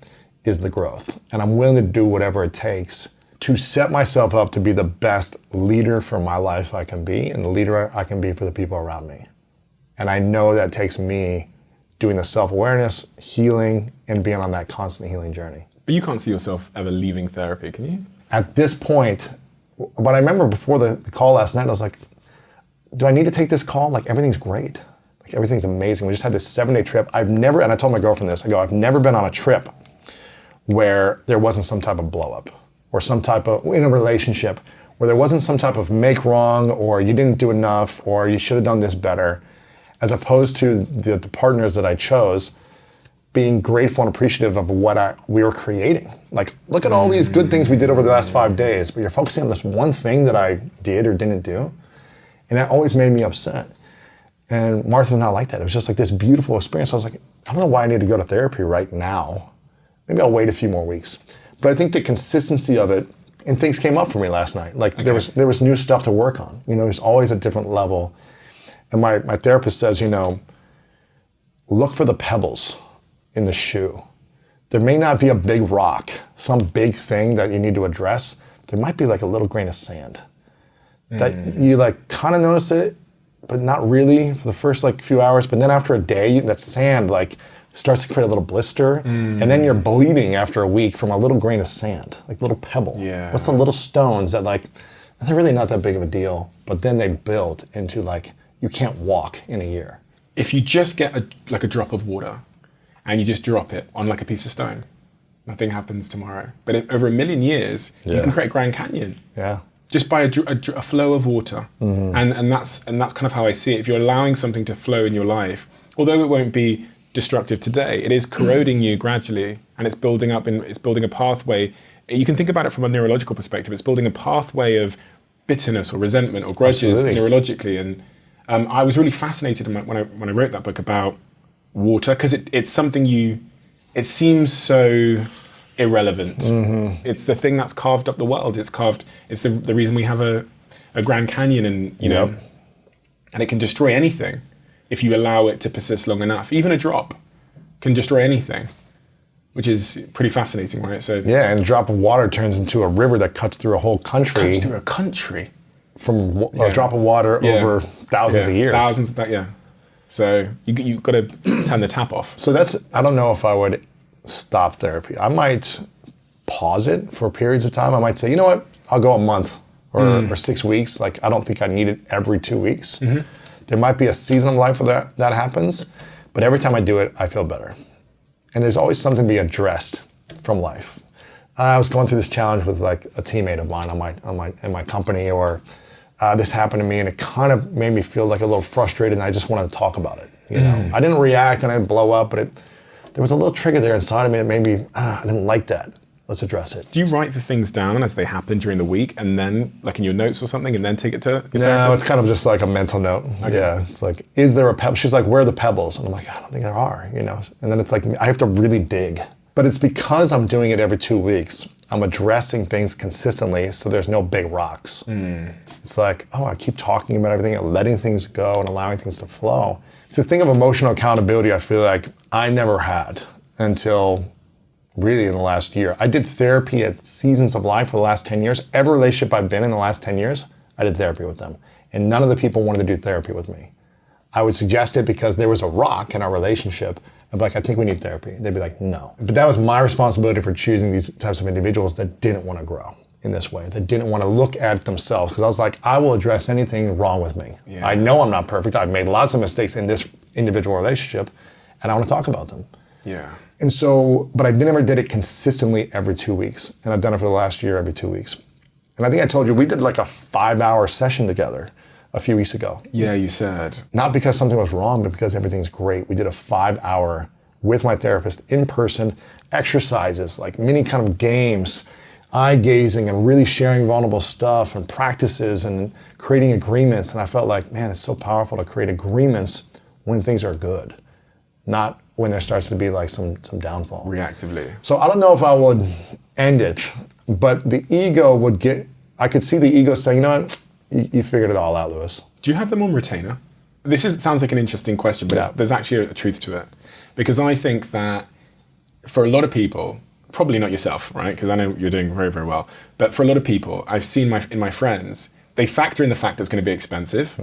D: is the growth, and I'm willing to do whatever it takes to set myself up to be the best leader for my life I can be and the leader I can be for the people around me. And I know that takes me doing the self-awareness, healing, and being on that constant healing journey.
A: But you can't see yourself ever leaving therapy, can you?
D: At this point, but I remember before the call last night, I was like, do I need to take this call? Like, everything's great. Like, everything's amazing. We just had this 7-day trip. and I told my girlfriend this, I've never been on a trip where there wasn't some type of blow up or some type of, in a relationship, where there wasn't some type of make wrong or you didn't do enough or you should have done this better. as opposed to the partners that I chose being grateful and appreciative of what we were creating. Like, look at all these good things we did over the last 5 days, but you're focusing on this one thing that I did or didn't do. And that always made me upset. And Martha's not like that. It was just like this beautiful experience. I was like, I don't know why I need to go to therapy right now. Maybe I'll wait a few more weeks. But I think the consistency of it, and things came up for me last night. Like there was new stuff to work on. You know, there's always a different level. And my therapist says, you know, look for the pebbles in the shoe. There may not be a big rock, some big thing that you need to address. There might be like a little grain of sand that you like kind of notice it, but not really for the first like few hours. But then after a day, that sand like starts to create a little blister, and then you're bleeding after a week from a little grain of sand, like little pebble.
A: Yeah.
D: What's the little stones that like, they're really not that big of a deal, but then they build into like, you can't walk in a year.
A: If you just get a drop of water and you just drop it on like a piece of stone, nothing happens tomorrow. But over 1 million years, you can create Grand Canyon.
D: Yeah.
A: Just by a flow of water. And that's kind of how I see it. If you're allowing something to flow in your life, although it won't be destructive today, it is corroding you gradually, and it's building a pathway. You can think about it from a neurological perspective. It's building a pathway of bitterness or resentment or grudges neurologically. And I was really fascinated when I wrote that book about water, because it's something it seems so irrelevant. It's the thing that's carved up the world. It's the reason we have a Grand Canyon, and you know, and it can destroy anything if you allow it to persist long enough. Even a drop can destroy anything, which is pretty fascinating, right? So
D: yeah, and a drop of water turns into a river that cuts through a whole country.
A: Cuts through a country
D: from a drop of water over thousands of years.
A: Thousands of that, yeah. So you've got to turn the tap off.
D: So I don't know if I would stop therapy. I might pause it for periods of time. I might say, you know what, I'll go a month or 6 weeks. Like, I don't think I need it every 2 weeks. There might be a season of life where that happens, but every time I do it, I feel better. And there's always something to be addressed from life. I was going through this challenge with like a teammate of mine in my company, or this happened to me, and it kind of made me feel like a little frustrated, and I just wanted to talk about it. You know, I didn't react and I didn't blow up, but there was a little trigger there inside of me that made me, I didn't like that. Let's address it.
A: Do you write the things down as they happen during the week, and then, like in your notes or something, and then take it to your therapist?
D: No, it's kind of just like a mental note. Okay. Yeah, it's like, is there a pebble? She's like, where are the pebbles? And I'm like, I don't think there are, you know? And then it's like, I have to really dig. But it's because I'm doing it every 2 weeks, I'm addressing things consistently, so there's no big rocks. It's like, I keep talking about everything and letting things go and allowing things to flow. It's a thing of emotional accountability I feel like I never had until really in the last year. I did therapy at seasons of life for the last 10 years. Every relationship I've been in the last 10 years, I did therapy with them. And none of the people wanted to do therapy with me. I would suggest it because there was a rock in our relationship. I'd be like, I think we need therapy. They'd be like, no. But that was my responsibility for choosing these types of individuals that didn't want to grow in this way, that didn't want to look at themselves. Because I was like, I will address anything wrong with me. Yeah. I know I'm not perfect. I've made lots of mistakes in this individual relationship, and I want to talk about them.
A: Yeah.
D: And so, but I never did it consistently every 2 weeks. And I've done it for the last year every 2 weeks. And I think I told you, we did like a 5-hour session together a few weeks ago.
A: Yeah, you said.
D: Not because something was wrong, but because everything's great. We did a 5-hour with my therapist in person, exercises, like mini kind of games, eye gazing, and really sharing vulnerable stuff and practices and creating agreements. And I felt like, man, it's so powerful to create agreements when things are good, not when there starts to be like some downfall.
A: Reactively.
D: So I don't know if I would end it, but the ego would I could see the ego saying, you know what, you figured it all out, Lewis.
A: Do you have them on retainer? Sounds like an interesting question, but there's actually a truth to it. Because I think that for a lot of people, probably not yourself, right? Because I know you're doing very, very well. But for a lot of people, I've seen in my friends, they factor in the fact that it's going to be expensive.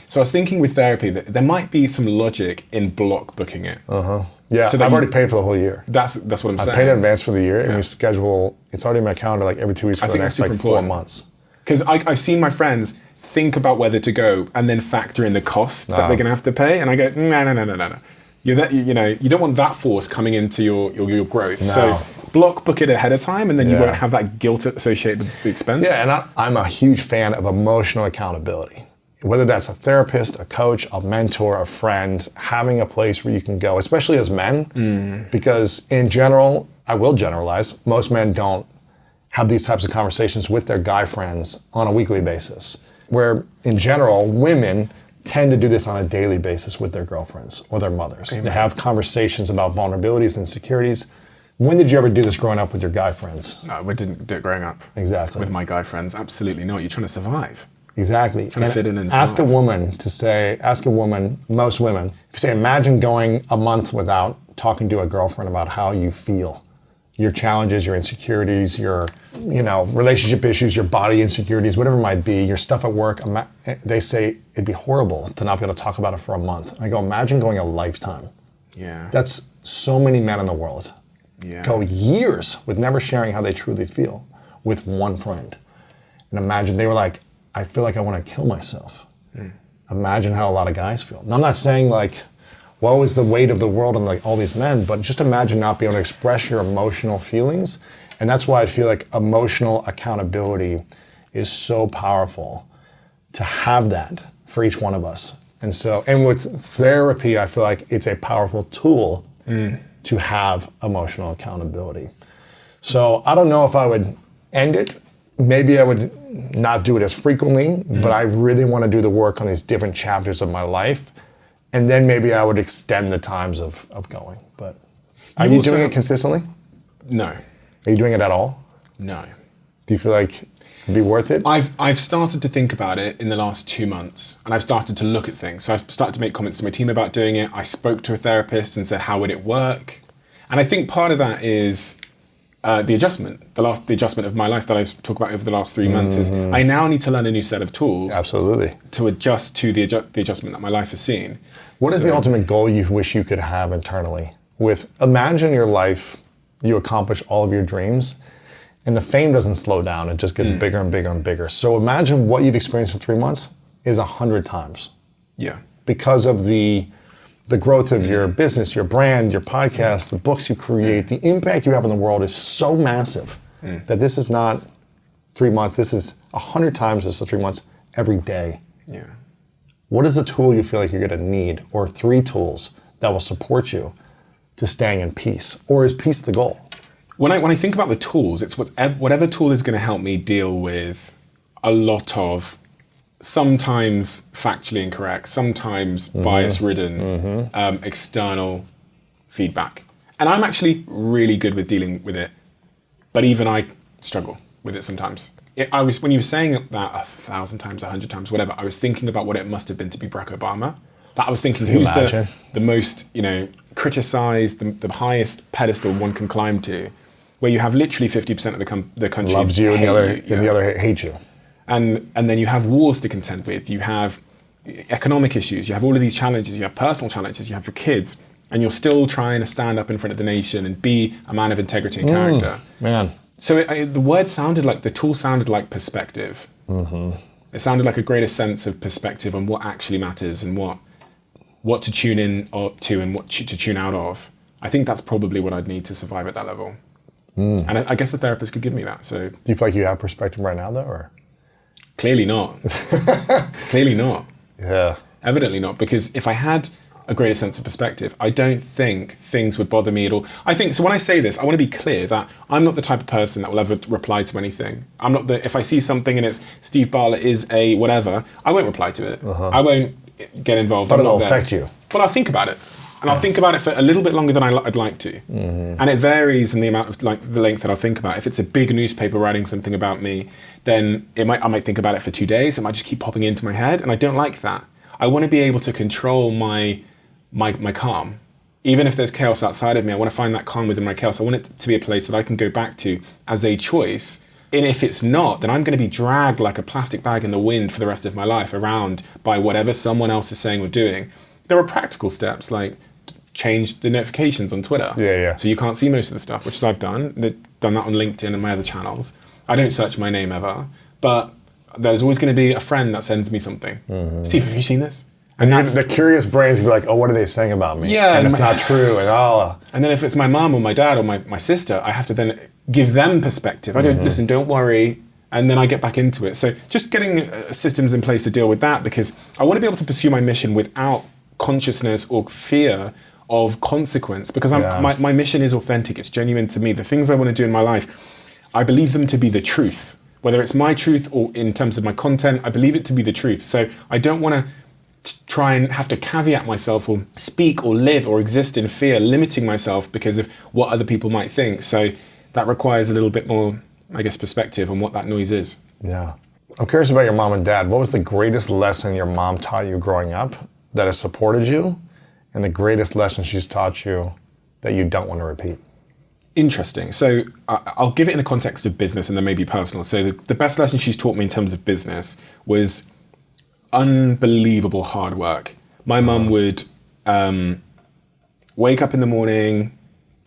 A: So I was thinking with therapy that there might be some logic in block booking it.
D: Yeah, so I've already paid for the whole year.
A: That's what I'm saying.
D: I paid in advance for the year, and we schedule, it's already in my calendar like every 2 weeks for the next like 4 months.
A: Because I've seen my friends think about whether to go and then factor in the cost that they're going to have to pay. And I go, no. You don't want that force coming into your growth. No. So block book it ahead of time, and then you won't have that guilt associated with the expense.
D: Yeah, and I'm a huge fan of emotional accountability. whether that's a therapist, a coach, a mentor, a friend, having a place where you can go, especially as men, because in general, I will generalize, most men don't have these types of conversations with their guy friends on a weekly basis, where in general, women tend to do this on a daily basis with their girlfriends or their mothers.
A: Amen.
D: To have conversations about vulnerabilities and insecurities. When did you ever do this growing up with your guy friends?
A: No, we didn't do it growing up.
D: Exactly.
A: With my guy friends, absolutely not. You're trying to survive.
D: Exactly.
A: Trying to fit in and
D: ask a
A: survive.
D: woman, most women, if you say, imagine going a month without talking to a girlfriend about how you feel, your challenges, your insecurities, your, relationship issues, your body insecurities, whatever it might be, your stuff at work. They say it'd be horrible to not be able to talk about it for a month. And I go, imagine going a lifetime.
A: Yeah.
D: That's so many men in the world.
A: Yeah.
D: Go years with never sharing how they truly feel with one friend. And imagine they were like, I feel like I want to kill myself. Imagine how a lot of guys feel. And I'm not saying like, woe is the weight of the world on like all these men, but just imagine not being able to express your emotional feelings. And that's why I feel like emotional accountability is so powerful to have that for each one of us. And with therapy, I feel like it's a powerful tool to have emotional accountability. So I don't know if I would end it. Maybe I would not do it as frequently, but I really want to do the work on these different chapters of my life. And then maybe I would extend the times of going. But are you doing it consistently?
A: No.
D: Are you doing it at all?
A: No.
D: Do you feel like it'd be worth it?
A: I've started to think about it in the last 2 months, and I've started to look at things. So I've started to make comments to my team about doing it. I spoke to a therapist and said, how would it work? And I think part of that is the adjustment of my life that I talk about over the last 3 months is I now need to learn a new set of tools.
D: Absolutely.
A: To adjust to the adjustment that my life has seen.
D: What is the ultimate goal you wish you could have internally? Imagine your life, you accomplish all of your dreams, and the fame doesn't slow down. It just gets bigger and bigger and bigger. So imagine what you've experienced in 3 months is 100 times.
A: Yeah.
D: Because of the growth of your business, your brand, your podcast, the books you create, the impact you have in the world is so massive that this is not 3 months. This is 100 times this is 3 months every day.
A: Yeah.
D: What is a tool you feel like you're going to need, or 3 tools that will support you to staying in peace? Or is peace the goal?
A: When I think about the tools, it's whatever tool is going to help me deal with a lot of sometimes factually incorrect, sometimes bias-ridden external feedback. And I'm actually really good with dealing with it, but even I struggle with it sometimes. When you were saying that 1,000 times, 100 times, whatever, I was thinking about what it must have been to be Barack Obama. That I was thinking, who's the most criticized, the highest pedestal one can climb to, where you have literally 50% of the country
D: loves you and the other hates you.
A: And then you have wars to contend with, you have economic issues, you have all of these challenges, you have personal challenges, you have your kids, and you're still trying to stand up in front of the nation and be a man of integrity and character.
D: Man.
A: So the tool sounded like perspective. It sounded like a greater sense of perspective on what actually matters and what to tune in to and what to tune out of. I think that's probably what I'd need to survive at that level. And I guess a therapist could give me that. So,
D: do you feel like you have perspective right now, though, or?
A: Clearly not. Clearly not.
D: Yeah.
A: Evidently not, because if I had a greater sense of perspective, I don't think things would bother me at all. I think, so when I say this, I want to be clear that I'm not the type of person that will ever reply to anything. If I see something and it's Steve Bartlett is a whatever, I won't reply to it. I won't get involved.
D: But it'll affect you.
A: But I'll think about it. And I'll think about it for a little bit longer than I'd like to. And it varies in the amount of the length that I'll think about it. If it's a big newspaper writing something about me, then I might think about it for 2 days. It might just keep popping into my head, and I don't like that. I want to be able to control my calm. Even if there's chaos outside of me, I want to find that calm within my chaos. I want it to be a place that I can go back to as a choice. And if it's not, then I'm going to be dragged like a plastic bag in the wind for the rest of my life around by whatever someone else is saying or doing. There are practical steps like change the notifications on Twitter.
D: Yeah.
A: So you can't see most of the stuff, which is I've done. Done that on LinkedIn and my other channels. I don't search my name ever, but there's always going to be a friend that sends me something. Steve, have you seen this?
D: And the curious brains will be like, oh, what are they saying about me?
A: Yeah.
D: And it's not true.
A: And then if it's my mom or my dad or my sister, I have to then give them perspective. I don't, listen, don't worry. and then I get back into it. So just getting systems in place to deal with that, because I want to be able to pursue my mission without consciousness or fear of consequence, because my mission is authentic. It's genuine to me. The things I want to do in my life, I believe them to be the truth. Whether it's my truth or in terms of my content, I believe it to be the truth. So I don't want to try and have to caveat myself or speak or live or exist in fear, limiting myself because of what other people might think. So that requires a little bit more, I guess, perspective on what that noise is.
D: Yeah. I'm curious about your mom and dad. What was the greatest lesson your mom taught you growing up that has supported you, and the greatest lesson she's taught you that you don't want to repeat?
A: Interesting. So I'll give it in the context of business and then maybe personal. So the best lesson she's taught me in terms of business was unbelievable hard work. My mum would wake up in the morning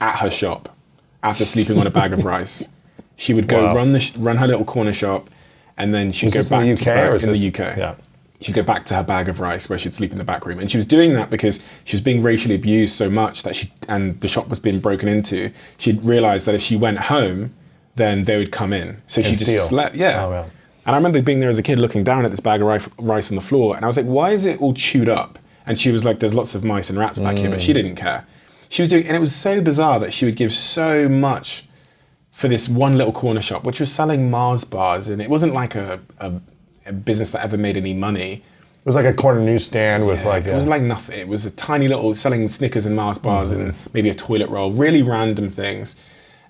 A: at her shop after sleeping on a bag of rice. She would go run her little corner shop, and then she'd go back
D: in the UK, or is
A: in
D: this,
A: the UK.
D: Yeah.
A: She'd go back to her bag of rice where she'd sleep in the back room. And she was doing that because she was being racially abused so much that and the shop was being broken into. She'd realized that if she went home, then they would come in. So she just slept. Yeah.
D: Oh, well.
A: And I remember being there as a kid looking down at this bag of rice on the floor. And I was like, why is it all chewed up? And she was like, there's lots of mice and rats back here, but she didn't care. She was doing, and it was so bizarre that she would give so much for this one little corner shop, which was selling Mars bars. And it wasn't like a business that ever made any money.
D: It was like a corner newsstand with
A: It was like nothing. It was a tiny little selling Snickers and Mars bars and maybe a toilet roll, really random things.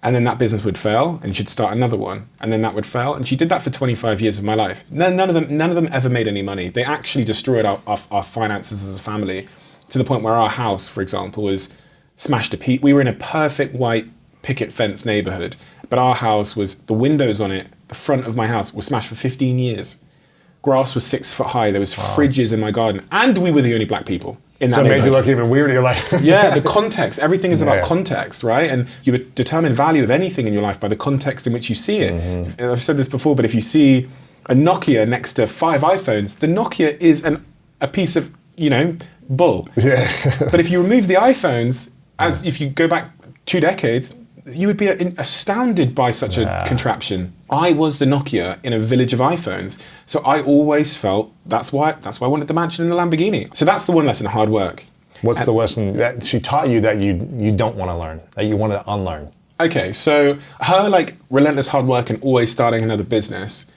A: And then that business would fail, and she'd start another one, and then that would fail. And she did that for 25 years of my life. None of them ever made any money. They actually destroyed our finances as a family, to the point where our house, for example, was smashed to pieces. We were in a perfect white picket fence neighborhood, but our house was, the windows on it, the front of my house was smashed for 15 years. Grass was 6 foot high. There was fridges in my garden, and we were the only black people in that.
D: So it made you
A: neighborhood.
D: look even weirder. You're like,
A: yeah, the context. Everything is about context, right? And you would determine value of anything in your life by the context in which you see it. And I've said this before, but if you see a Nokia next to 5 iPhones, the Nokia is a piece of, bull.
D: yeah.
A: But if you remove the iPhones, if you go back 2 decades, you would be astounded by such a contraption. I was the Nokia in a village of iPhones, so I always felt that's why I wanted the mansion and the Lamborghini. So that's the one lesson: hard work.
D: What's the lesson that she taught you that you don't want to learn, that you want to unlearn?
A: Okay, so her relentless hard work and always starting another business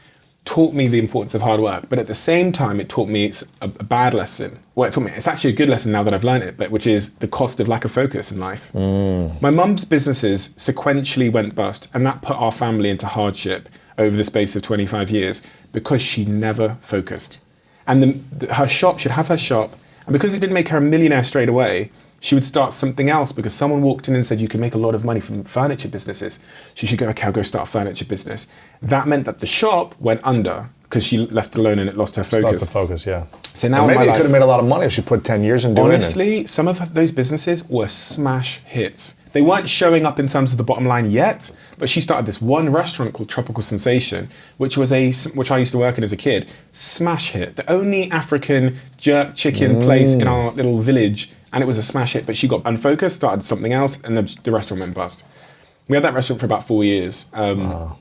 A: taught me the importance of hard work, but at the same time it taught me it's a bad lesson. Well, it's actually a good lesson now that I've learned it, but which is the cost of lack of focus in life. My mum's businesses sequentially went bust, and that put our family into hardship over the space of 25 years because she never focused. And her shop, she'd have her shop, and because it didn't make her a millionaire straight away, she would start something else because someone walked in and said, you can make a lot of money from furniture businesses. So she'd go, okay, I'll go start a furniture business. That meant that the shop went under because she left alone and it lost her focus.
D: Lost the focus, yeah.
A: So now
D: maybe it could have made a lot of money if she put 10 years into it.
A: Honestly, some of those businesses were smash hits. They weren't showing up in terms of the bottom line yet, but she started this one restaurant called Tropical Sensation, which I used to work in as a kid. Smash hit. The only African jerk chicken place in our little village, and it was a smash hit, but she got unfocused, started something else, and the restaurant went bust. We had that restaurant for about 4 years.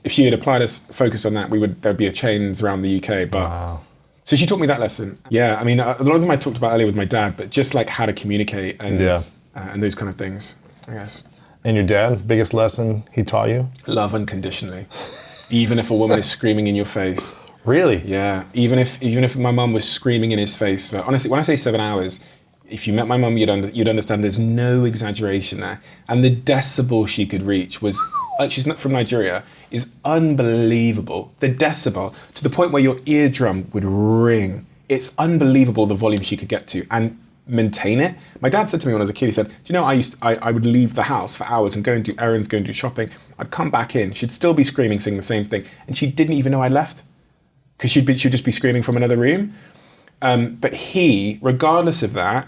A: If she had applied us focus on that, there'd be a chains around the UK. But so she taught me that lesson. Yeah, I mean, a lot of them I talked about earlier with my dad, but just like how to communicate and those kind of things, I guess.
D: And your dad, biggest lesson he taught you?
A: Love unconditionally, even if a woman is screaming in your face.
D: Really?
A: Yeah, even if my mum was screaming in his face for, honestly, when I say 7 hours. If you met my mum, you'd understand there's no exaggeration there. And the decibel she could reach was, she's not from Nigeria, is unbelievable. The decibel, to the point where your eardrum would ring. It's unbelievable the volume she could get to and maintain it. My dad said to me when I was a kid, he said, do you know, I would leave the house for hours and go and do errands, go and do shopping. I'd come back in, she'd still be screaming, singing the same thing. And she didn't even know I left because she'd just be screaming from another room. But he, regardless of that,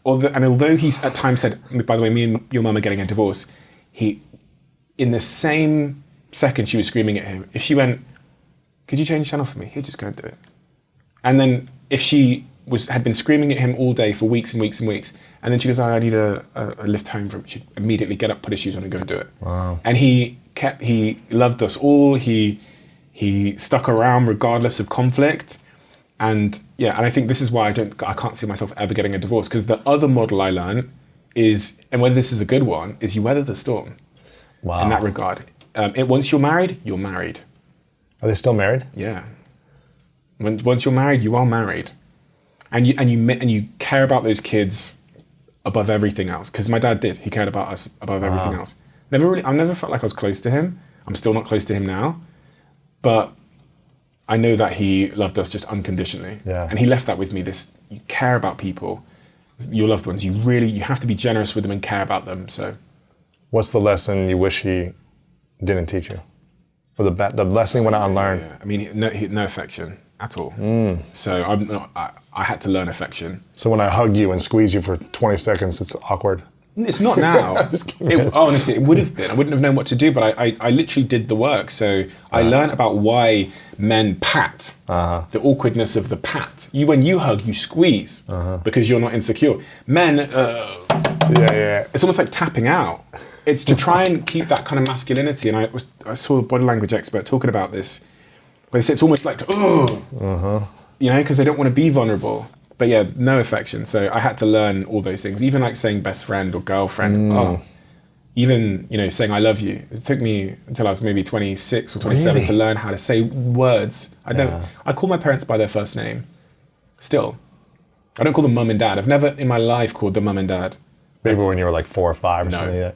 A: although he's at times said, by the way, me and your mum are getting a divorce, in the same second she was screaming at him, if she went, could you change the channel for me? He'd just go and do it. And then if she had been screaming at him all day for weeks and weeks and weeks, and then she goes, I need a lift home from, she'd immediately get up, put his shoes on and go and do it.
D: Wow.
A: And he loved us all. He He stuck around regardless of conflict. And I think this is why I can't see myself ever getting a divorce, because the other model I learned is, and whether this is a good one, is you weather the storm.
D: Wow.
A: In that regard. Once you're married, you're married.
D: Are they still married?
A: Yeah. Once you're married, you are married. And you care about those kids above everything else. Because my dad did. He cared about us above everything else. I never felt like I was close to him. I'm still not close to him now. But I know that he loved us just unconditionally.
D: Yeah.
A: And he left that with me, you care about people, your loved ones. You have to be generous with them and care about them. So
D: what's the lesson you wish he didn't teach you? Or the lesson you want to unlearn?
A: Yeah. I mean, no affection at all. So I had to learn affection.
D: So when I hug you and squeeze you for 20 seconds, it's awkward.
A: It's not now. Honestly, it would have been. I wouldn't have known what to do, but I literally did the work. So I learned about why men pat, the awkwardness of the pat. When you hug, you squeeze because you're not insecure. Men, it's almost like tapping out. It's to try and keep that kind of masculinity. And I saw a body language expert talking about this, where they say it's almost like, because they don't want to be vulnerable. But yeah, no affection. So I had to learn all those things, even like saying best friend or girlfriend. Even, saying I love you. It took me until I was maybe 26 or 27 to learn how to say words. I call my parents by their first name. Still. I don't call them mum and dad. I've never in my life called them mum and dad.
D: Maybe when you were like 4 or 5 or something. Yeah.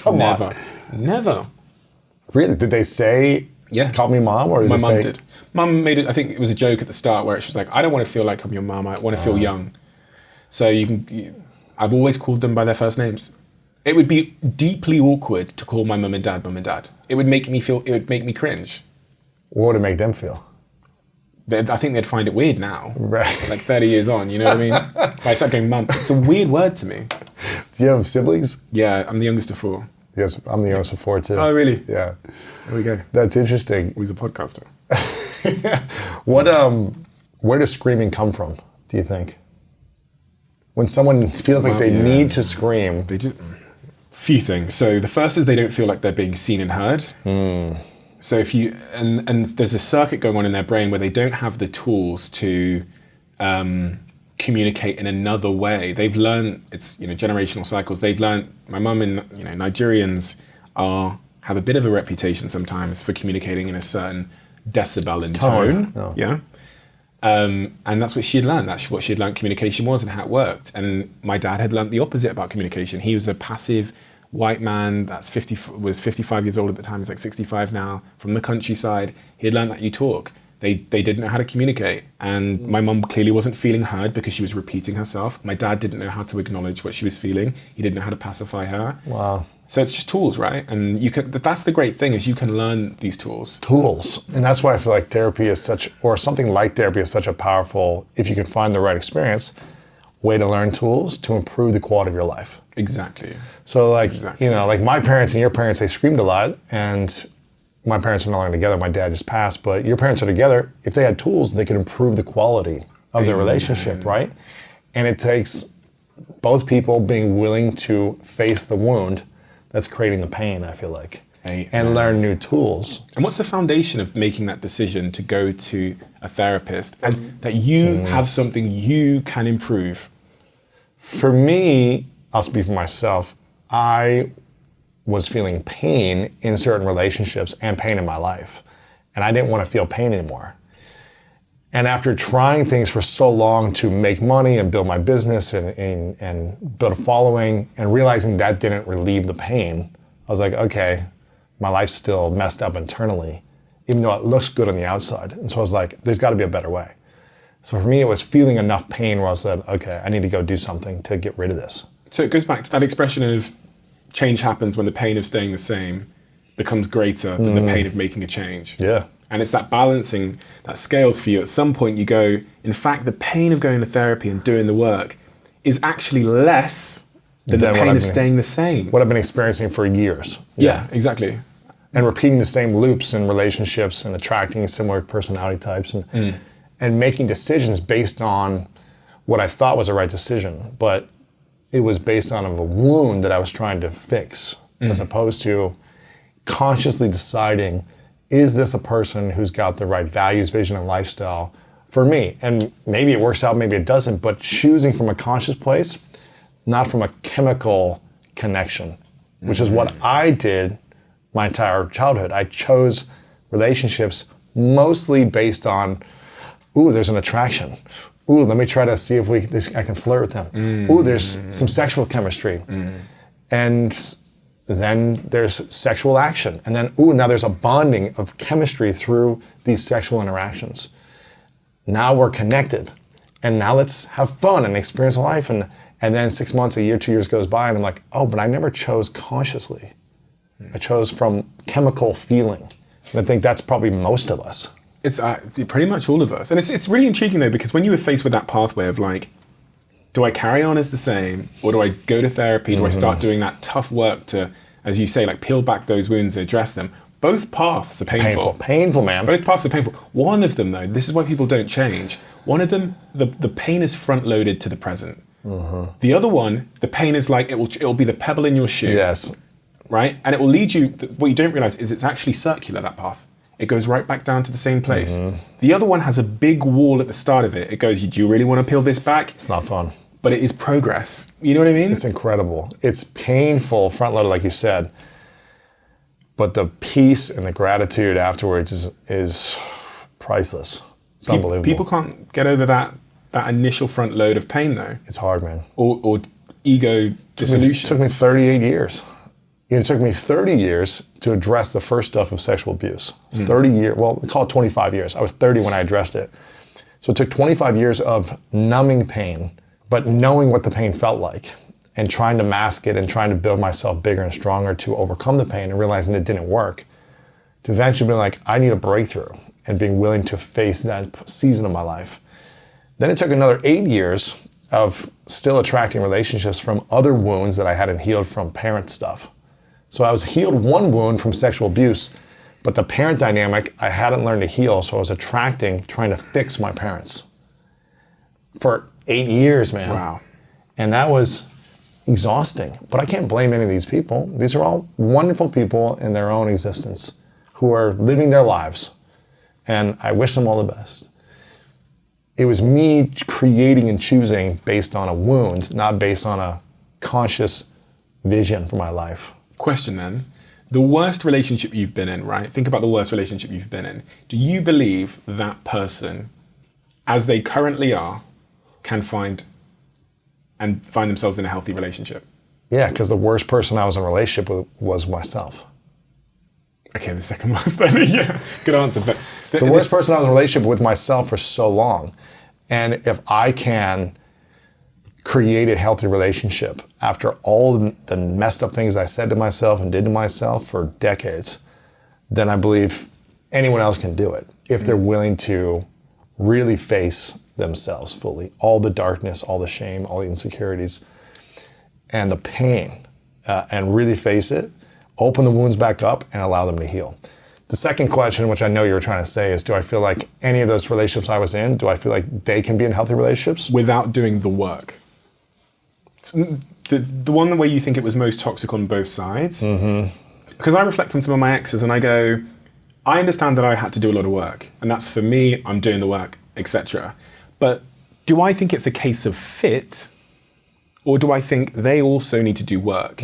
D: Come on.
A: Never.
D: Really? Did they say, call me mom? Or did
A: my
D: they
A: mum
D: say?
A: did. Mum made it, I think it was a joke at the start where she was like, I don't want to feel like I'm your mum. I want to feel young. So I've always called them by their first names. It would be deeply awkward to call my mum and dad. It would make me cringe.
D: What would it make them feel?
A: I think they'd find it weird now.
D: Right.
A: Like 30 years on, you know what I mean? If I start going mum, it's a weird word to me.
D: Do you have siblings?
A: Yeah, I'm the youngest of 4.
D: Yes, I'm the youngest of 4 too.
A: Oh, really?
D: Yeah.
A: There we go.
D: That's interesting.
A: He's a podcaster.
D: Where does screaming come from, do you think? When someone feels like they need to scream.
A: They do. Few things. So the first is they don't feel like they're being seen and heard. So if you, and there's a circuit going on in their brain where they don't have the tools to communicate in another way. They've learned, it's, generational cycles. They've learned, my mum and, Nigerians have a bit of a reputation sometimes for communicating in a certain decibel and tone.
D: Oh.
A: Yeah. And that's what she'd learned. That's what she'd learned communication was and how it worked. And my dad had learned the opposite about communication. He was a passive white man was 55 years old at the time. He's like 65 now, from the countryside. He had learned that you talk. They didn't know how to communicate. And my mum clearly wasn't feeling heard because she was repeating herself. My dad didn't know how to acknowledge what she was feeling. He didn't know how to pacify her.
D: Wow. So
A: it's just tools, right? And that's the great thing, is you can learn these tools.
D: Tools. And that's why I feel like therapy is something like therapy is such a powerful, if you can find the right experience, way to learn tools to improve the quality of your life.
A: Exactly.
D: So like my parents and your parents, they screamed a lot, and my parents are no longer together. My dad just passed, but your parents are together. If they had tools, they could improve the quality of their relationship, right? And it takes both people being willing to face the wound that's creating the pain, I feel like, and learn new tools.
A: And what's the foundation of making that decision to go to a therapist and that you have something you can improve?
D: For me, I'll speak for myself, I was feeling pain in certain relationships and pain in my life. And I didn't want to feel pain anymore. And after trying things for so long to make money and build my business and build a following and realizing that didn't relieve the pain, I was like, okay, my life's still messed up internally, even though it looks good on the outside. And so I was like, there's got to be a better way. So for me, it was feeling enough pain where I said, okay, I need to go do something to get rid of this.
A: So it goes back to that expression of change happens when the pain of staying the same becomes greater than the pain of making a change.
D: Yeah.
A: And it's that balancing, that scales for you. At some point you go, in fact, the pain of going to therapy and doing the work is actually less than the pain of staying the same.
D: What I've been experiencing for years.
A: Yeah, exactly.
D: And repeating the same loops in relationships and attracting similar personality types and making decisions based on what I thought was the right decision. But it was based on a wound that I was trying to fix, as opposed to consciously deciding is this a person who's got the right values, vision, and lifestyle for me? And maybe it works out, maybe it doesn't, but choosing from a conscious place, not from a chemical connection, which is what I did my entire childhood. I chose relationships mostly based on, ooh, there's an attraction. Ooh, let me try to see if I can flirt with them. Ooh, there's some sexual chemistry. And then there's sexual action. And then, ooh, now there's a bonding of chemistry through these sexual interactions. Now we're connected. And now let's have fun and experience life. And then 6 months, a year, 2 years goes by, and I'm like, oh, but I never chose consciously. I chose from chemical feeling. And I think that's probably most of us.
A: It's pretty much all of us. And it's really intriguing, though, because when you were faced with that pathway of like, do I carry on as the same, or do I go to therapy? Do I start doing that tough work to, as you say, like peel back those wounds, address them? Both paths are painful.
D: Painful, man.
A: Both paths are painful. One of them, though, this is why people don't change. One of them, the pain is front-loaded to the present. The other one, the pain is like, it will be the pebble in your shoe.
D: Yes.
A: Right? And it will lead you, what you don't realize is it's actually circular, that path. It goes right back down to the same place. The other one has a big wall at the start of it. It goes, do you really want to peel this back?
D: It's not fun.
A: But it is progress. You know what I mean?
D: It's incredible. It's painful, front-loaded, like you said. But the peace and the gratitude afterwards is priceless. It's unbelievable.
A: People can't get over that initial front load of pain, though.
D: It's hard, man.
A: Or ego dissolution.
D: It took me 38 years. It took me 30 years to address the first stuff of sexual abuse. 30 years, well, call it 25 years. I was 30 when I addressed it. So it took 25 years of numbing pain, but knowing what the pain felt like and trying to mask it and trying to build myself bigger and stronger to overcome the pain and realizing it didn't work. To eventually be like, I need a breakthrough, and being willing to face that season of my life. Then it took another 8 years of still attracting relationships from other wounds that I hadn't healed from parent stuff. So I was healed one wound from sexual abuse, but the parent dynamic I hadn't learned to heal, so I was attracting, trying to fix my parents. For 8 years, man.
A: Wow.
D: And that was exhausting. But I can't blame any of these people. These are all wonderful people in their own existence who are living their lives. And I wish them all the best. It was me creating and choosing based on a wound, not based on a conscious vision for my life.
A: Question then. The worst relationship you've been in, right? Think about the worst relationship you've been in. Do you believe that person, as they currently are, can find themselves in a healthy relationship?
D: Yeah, because the worst person I was in a relationship with was myself.
A: Okay, the second worst then. Yeah, good answer. But
D: the worst person I was in a relationship with myself for so long. And if I can create a healthy relationship after all the messed up things I said to myself and did to myself for decades, then I believe anyone else can do it if they're willing to really face themselves fully. All the darkness, all the shame, all the insecurities, and the pain, and really face it, open the wounds back up and allow them to heal. The second question, which I know you were trying to say, is do I feel like any of those relationships I was in, do I feel like they can be in healthy relationships?
A: Without doing the work. The one where you think it was most toxic on both sides. Because I reflect on some of my exes and I go, I understand that I had to do a lot of work. And that's for me, I'm doing the work, etc. But do I think it's a case of fit? Or do I think they also need to do work?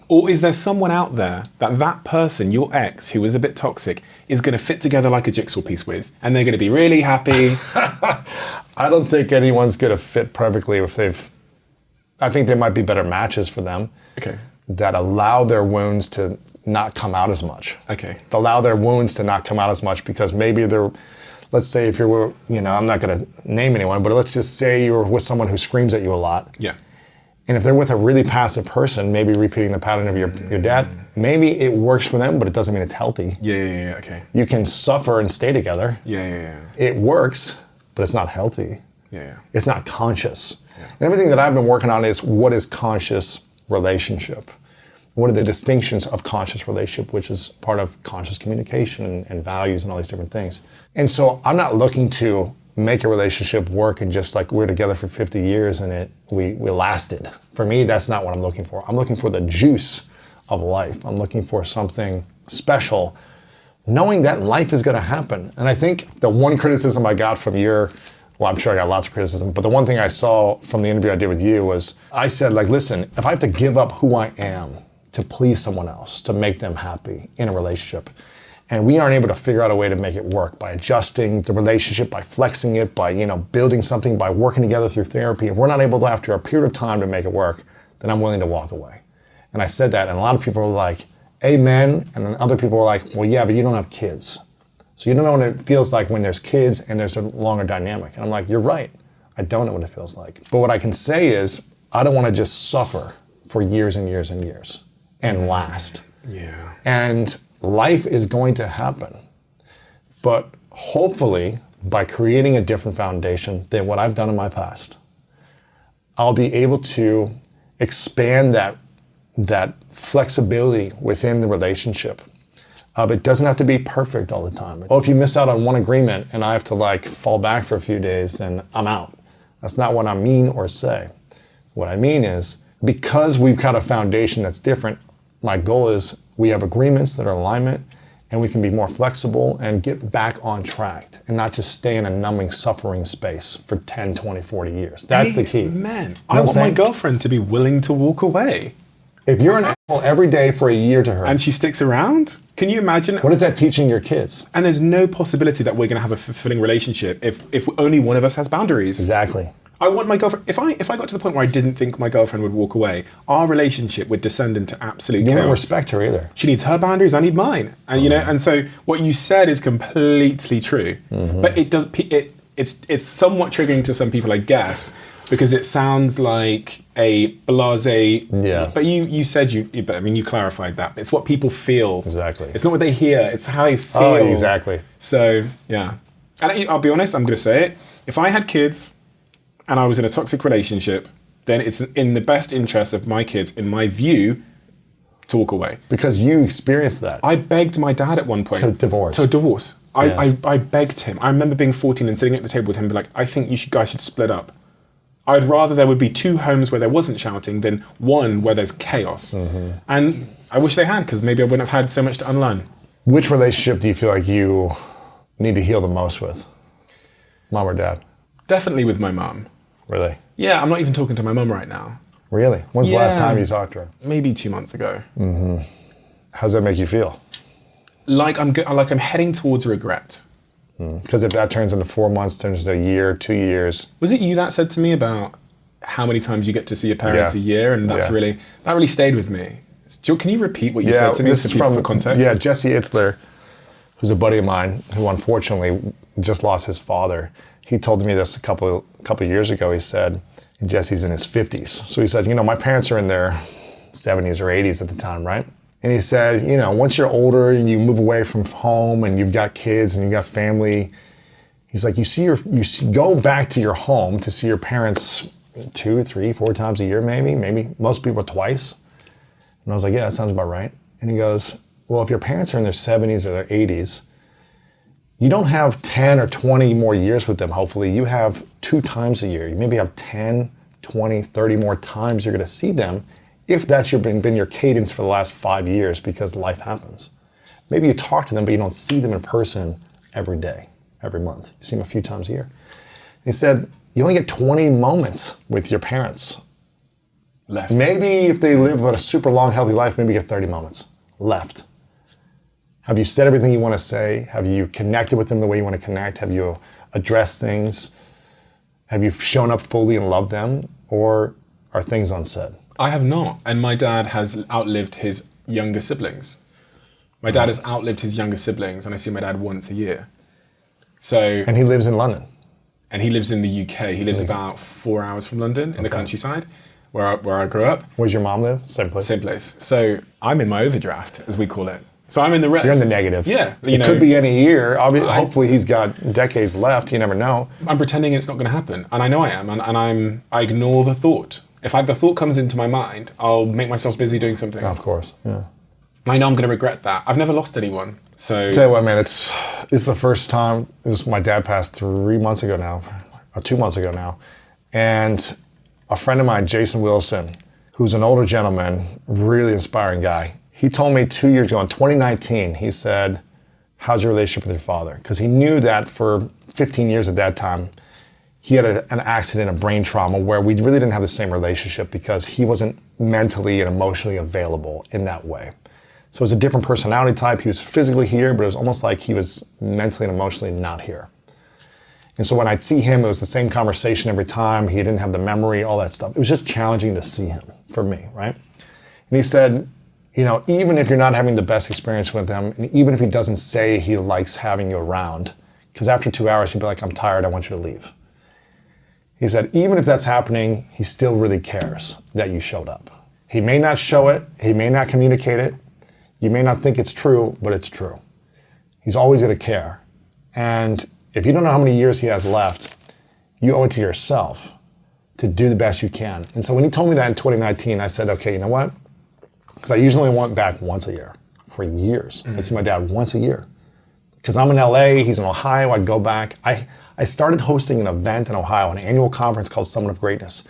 A: Or is there someone out there that person, your ex, who was a bit toxic, is going to fit together like a jigsaw piece with, and they're going to be really happy?
D: I don't think anyone's going to fit perfectly if I think there might be better matches for them.
A: Okay.
D: That allow their wounds to not come out as much.
A: Okay.
D: Allow their wounds to not come out as much because maybe let's say if you're, I'm not going to name anyone, but let's just say you're with someone who screams at you a lot.
A: Yeah.
D: And if they're with a really passive person, maybe repeating the pattern of your dad, maybe it works for them, but it doesn't mean it's healthy.
A: Yeah, okay.
D: You can suffer and stay together.
A: Yeah.
D: It works, but it's not healthy.
A: Yeah.
D: It's not conscious. Yeah. And everything that I've been working on is what is conscious relationship? What are the distinctions of conscious relationship, which is part of conscious communication and values and all these different things. And so I'm not looking to make a relationship work and just like we're together for 50 years and we lasted. For me, that's not what I'm looking for. I'm looking for the juice of life. I'm looking for something special knowing that life is going to happen. And I think the one criticism I got from I'm sure I got lots of criticism, but the one thing I saw from the interview I did with you was I said, like, listen, if I have to give up who I am to please someone else, to make them happy in a relationship, and we aren't able to figure out a way to make it work by adjusting the relationship, by flexing it, by, building something, by working together through therapy, if we're not able to, after a period of time, to make it work, then I'm willing to walk away. And I said that, and a lot of people were like, amen, and then other people were like, well, yeah, but you don't have kids. So you don't know what it feels like when there's kids and there's a longer dynamic. And I'm like, you're right. I don't know what it feels like. But what I can say is, I don't want to just suffer for years and years and years and last.
A: Yeah.
D: And life is going to happen. But hopefully, by creating a different foundation than what I've done in my past, I'll be able to expand that flexibility within the relationship. It doesn't have to be perfect all the time. Well, if you miss out on one agreement and I have to fall back for a few days, then I'm out. That's not what I mean or say. What I mean is, because we've got a foundation that's different, my goal is we have agreements that are alignment and we can be more flexible and get back on track and not just stay in a numbing, suffering space for 10, 20, 40 years. That's the key.
A: Man, I want my girlfriend to be willing to walk away.
D: If you're an asshole every day for a year to her.
A: And she sticks around, can you imagine?
D: What is that teaching your kids?
A: And there's no possibility that we're going to have a fulfilling relationship if only one of us has boundaries.
D: Exactly.
A: I want my girlfriend, if I got to the point where I didn't think my girlfriend would walk away, our relationship would descend into absolute chaos.
D: You don't respect her either.
A: She needs her boundaries, I need mine. And and so what you said is completely true. Mm-hmm. But it's somewhat triggering to some people, I guess, because it sounds like a blasé.
D: Yeah.
A: But you said you clarified that. It's what people feel.
D: Exactly.
A: It's not what they hear, it's how they feel.
D: Oh, exactly.
A: So, yeah. And I'll be honest, I'm going to say it. If I had kids and I was in a toxic relationship, then it's in the best interest of my kids, in my view, to walk away.
D: Because you experienced that.
A: I begged my dad at one point.
D: To divorce.
A: Yes. I begged him. I remember being 14 and sitting at the table with him and be like, I think you guys should split up. I'd rather there would be two homes where there wasn't shouting than one where there's chaos. Mm-hmm. And I wish they had, because maybe I wouldn't have had so much to unlearn.
D: Which relationship do you feel like you need to heal the most with? Mom or dad?
A: Definitely with my mum.
D: Really?
A: Yeah, I'm not even talking to my mum right now.
D: Really? When's the last time you talked to her?
A: Maybe 2 months ago.
D: Mm-hmm. How does that make you feel?
A: Like I'm heading towards regret.
D: Because if that turns into 4 months, turns into a year, 2 years.
A: Was it you that said to me about how many times you get to see your parents a year? And that really stayed with me. Can you repeat what you said to me for context?
D: Yeah, Jesse Itzler, who's a buddy of mine, who unfortunately just lost his father. He told me this a couple years ago. He said, and Jesse's in his 50s. So he said, my parents are in their 70s or 80s at the time, right? And he said, once you're older and you move away from home and you've got kids and you've got family, he's like, go back to your home to see your parents 2, 3, 4 times a year, maybe most people twice. And I was like, yeah, that sounds about right. And he goes, well, if your parents are in their 70s or their 80s, you don't have 10 or 20 more years with them, hopefully. You have 2 times a year. You maybe have 10, 20, 30 more times you're going to see them, if that's been your cadence for the last 5 years, because life happens. Maybe you talk to them, but you don't see them in person every day, every month. You see them a few times a year. He said, you only get 20 moments with your parents.
A: Left.
D: Maybe if they live a super long, healthy life, maybe you get 30 moments left. Have you said everything you want to say? Have you connected with them the way you want to connect? Have you addressed things? Have you shown up fully and loved them? Or are things unsaid?
A: I have not. And my dad has outlived his younger siblings. My dad has outlived his younger siblings, and I see my dad once a year.
D: And he lives in London?
A: And he lives in the UK. He lives about 4 hours from London, in the countryside, where I grew up.
D: Where's your mom live? Same place?
A: Same place. So I'm in my overdraft, as we call it. So I'm in the red.
D: You're in the negative.
A: Yeah.
D: It could be any year. Hopefully he's got decades left. You never know.
A: I'm pretending it's not going to happen. And I know I am. And I ignore the thought. If the thought comes into my mind, I'll make myself busy doing something.
D: Of course, yeah.
A: I know I'm going to regret that. I've never lost anyone. So
D: tell you what, man, it's the first time. My dad passed 3 months ago now, or 2 months ago now. And a friend of mine, Jason Wilson, who's an older gentleman, really inspiring guy, he told me 2 years ago, in 2019, he said, how's your relationship with your father? Because he knew that for 15 years at that time, he had an accident, a brain trauma, where we really didn't have the same relationship because he wasn't mentally and emotionally available in that way. So it was a different personality type. He was physically here, but it was almost like he was mentally and emotionally not here. And so when I'd see him, it was the same conversation every time. He didn't have the memory, all that stuff. It was just challenging to see him for me, right? And he said, you know, even if you're not having the best experience with him, and even if he doesn't say he likes having you around, because after 2 hours, he'd be like, I'm tired, I want you to leave. He said, even if that's happening, he still really cares that you showed up. He may not show it, he may not communicate it, you may not think it's true, but it's true. He's always gonna care. And if you don't know how many years he has left, you owe it to yourself to do the best you can. And so when he told me that in 2019, I said, okay, you know what? Because I usually went back once a year for years. I'd see my dad once a year. Because I'm in LA, he's in Ohio, I'd go back. I started hosting an event in Ohio, an annual conference called Summit of Greatness,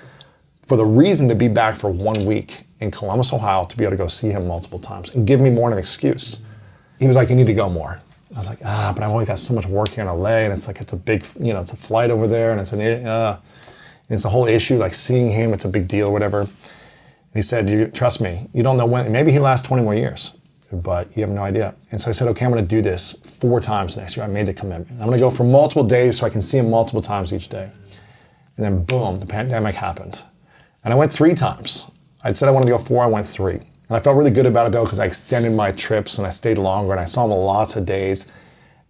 D: for the reason to be back for 1 week in Columbus, Ohio, to be able to go see him multiple times and give me more of an excuse. He was like, you need to go more. I was like, but I've always got so much work here in LA, and it's like, it's a big, you know, it's a flight over there, and it's a whole issue, like seeing him, it's a big deal, whatever. And he said, trust me, you don't know when, maybe he lasts 20 more years, but you have no idea. And so I said, okay, I'm gonna do this 4 times next year. I made the commitment. I'm gonna go for multiple days so I can see him multiple times each day. And then boom, the pandemic happened. And I went 3 times. I'd said I wanted to go 4, I went 3. And I felt really good about it though, because I extended my trips and I stayed longer and I saw him lots of days.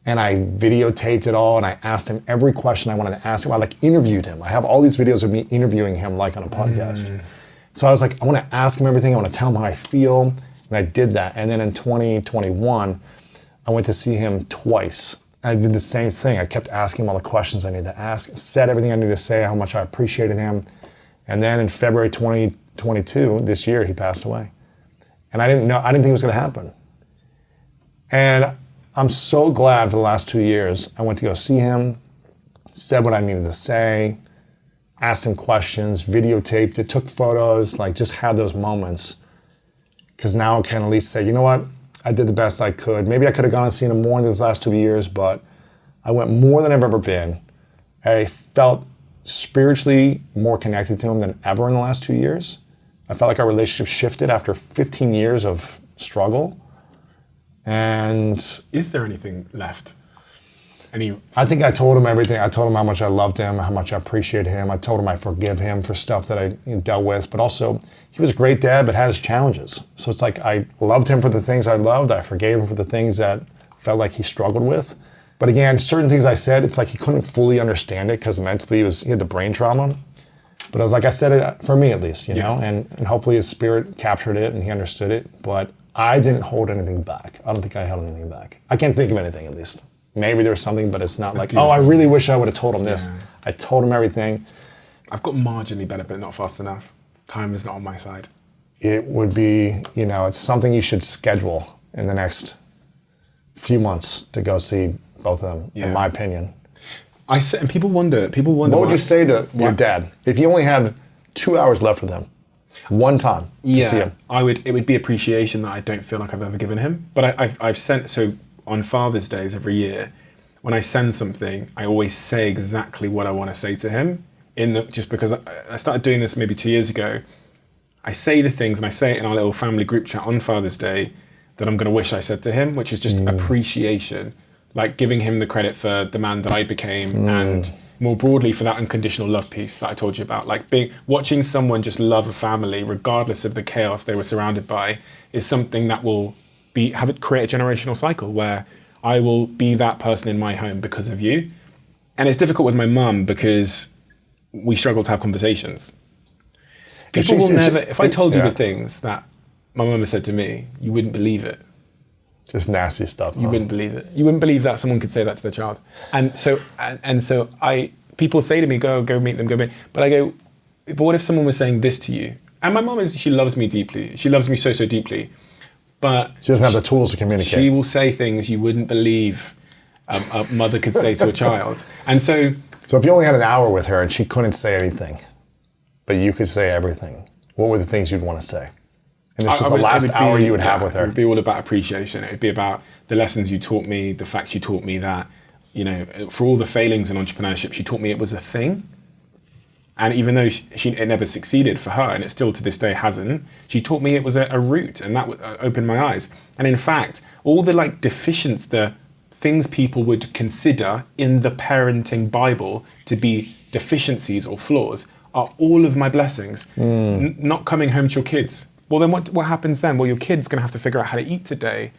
D: And I videotaped it all and I asked him every question I wanted to ask him. I like interviewed him. I have all these videos of me interviewing him like on a podcast. So I was like, I want to ask him everything. I want to tell him how I feel. And I did that. And then in 2021, I went to see him twice. I did the same thing. I kept asking him all the questions I needed to ask, said everything I needed to say, how much I appreciated him. And then in February 2022, this year, he passed away. And I didn't think it was going to happen. And I'm so glad for the last 2 years, I went to go see him, said what I needed to say, asked him questions, videotaped it, took photos, like just had those moments. Because now I can at least say, you know what? I did the best I could. Maybe I could have gone and seen him more in these last 2 years, but I went more than I've ever been. I felt spiritually more connected to him than ever in the last 2 years. I felt like our relationship shifted after 15 years of struggle. And
A: is there anything left?
D: I think I told him everything. I told him how much I loved him, how much I appreciate him. I told him I forgive him for stuff that I dealt with. But also, he was a great dad, but had his challenges. So it's like I loved him for the things I loved. I forgave him for the things that felt like he struggled with. But again, certain things I said, it's like he couldn't fully understand it because mentally he had the brain trauma. But I was like, I said it for me at least, you know, and hopefully his spirit captured it and he understood it. But I didn't hold anything back. I don't think I held anything back. I can't think of anything at least. Maybe there's something, but it's not like, beautiful. Oh, I really wish I would have told him this. Yeah. I told him everything.
A: I've got marginally better, but not fast enough. Time is not on my side.
D: It would be, you know, it's something you should schedule in the next few months to go see both of them, in my opinion.
A: And people wonder. What
D: would you say to your dad if you only had 2 hours left with him? One time to see him.
A: It would be appreciation that I don't feel like I've ever given him. But I've sent, so on Father's Days every year, when I send something, I always say exactly what I want to say to him. Just because I started doing this maybe 2 years ago. I say the things and I say it in our little family group chat on Father's Day that I'm going to wish I said to him, which is just appreciation. Like giving him the credit for the man that I became and more broadly for that unconditional love piece that I told you about. Like watching someone just love a family regardless of the chaos they were surrounded by is something that will create a generational cycle where I will be that person in my home because of you. And it's difficult with my mum because we struggle to have conversations. People will never, if I told you the things that my mum has said to me, you wouldn't believe it.
D: Just nasty stuff.
A: You wouldn't believe it. You wouldn't believe that someone could say that to their child. And so people say to me, go meet them, But I go, but what if someone was saying this to you? And my mom she loves me deeply. She loves me so, so deeply. But
D: she doesn't have the tools to communicate.
A: She will say things you wouldn't believe a mother could say to a child. And so
D: if you only had an hour with her and she couldn't say anything, but you could say everything, what were the things you'd want to say? And this was the last hour you would have with her.
A: It would be all about appreciation. It would be about the lessons you taught me, the fact you taught me that, you know, for all the failings in entrepreneurship, she taught me it was a thing. And even though it never succeeded for her, and it still to this day hasn't, she taught me it was a route, and that opened my eyes. And in fact, all the the things people would consider in the parenting Bible to be deficiencies or flaws are all of my blessings. Not coming home to your kids. Well, then what happens then? Well, your kid's going to have to figure out how to eat today.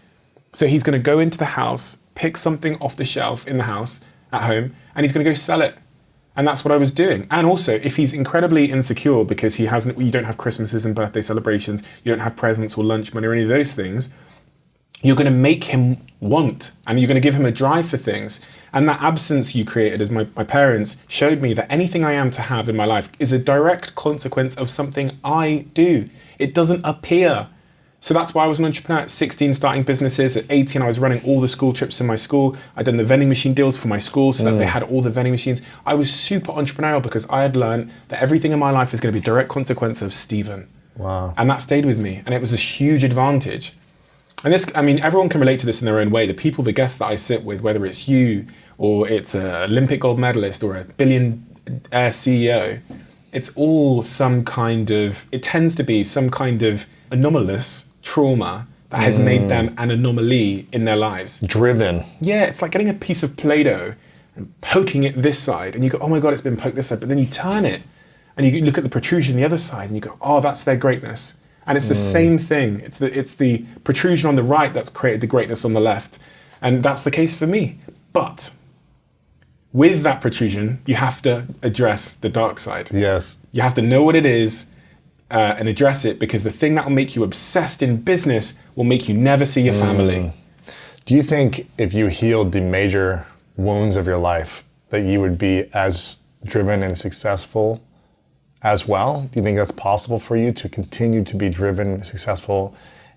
A: So he's going to go into the house, pick something off the shelf in the house at home, and he's going to go sell it. And that's what I was doing. And also, if he's incredibly insecure because you don't have Christmases and birthday celebrations, you don't have presents or lunch money or any of those things, you're going to make him want, and you're going to give him a drive for things. And that absence you created as my parents showed me that anything I am to have in my life is a direct consequence of something I do. It doesn't appear. So that's why I was an entrepreneur at 16, starting businesses. At 18, I was running all the school trips in my school. I'd done the vending machine deals for my school so that they had all the vending machines. I was super entrepreneurial because I had learned that everything in my life is going to be a direct consequence of Stephen.
D: Wow.
A: And that stayed with me. And it was a huge advantage. And this, I mean, everyone can relate to this in their own way. The people, the guests that I sit with, whether it's you or it's an Olympic gold medalist or a billionaire CEO, it's all it tends to be some kind of anomalous trauma that has made them an anomaly in their lives.
D: Driven.
A: Yeah, it's like getting a piece of Play-Doh and poking it this side, and you go, oh my God, it's been poked this side. But then you turn it, and you look at the protrusion the other side, and you go, oh, that's their greatness. And it's the same thing. It's the protrusion on the right that's created the greatness on the left. And that's the case for me. But with that protrusion, you have to address the dark side.
D: Yes.
A: You have to know what it is and address it, because the thing that will make you obsessed in business will make you never see your family.
D: Do you think if you healed the major wounds of your life that you would be as driven and successful as well? Do you think that's possible for you to continue to be driven, successful,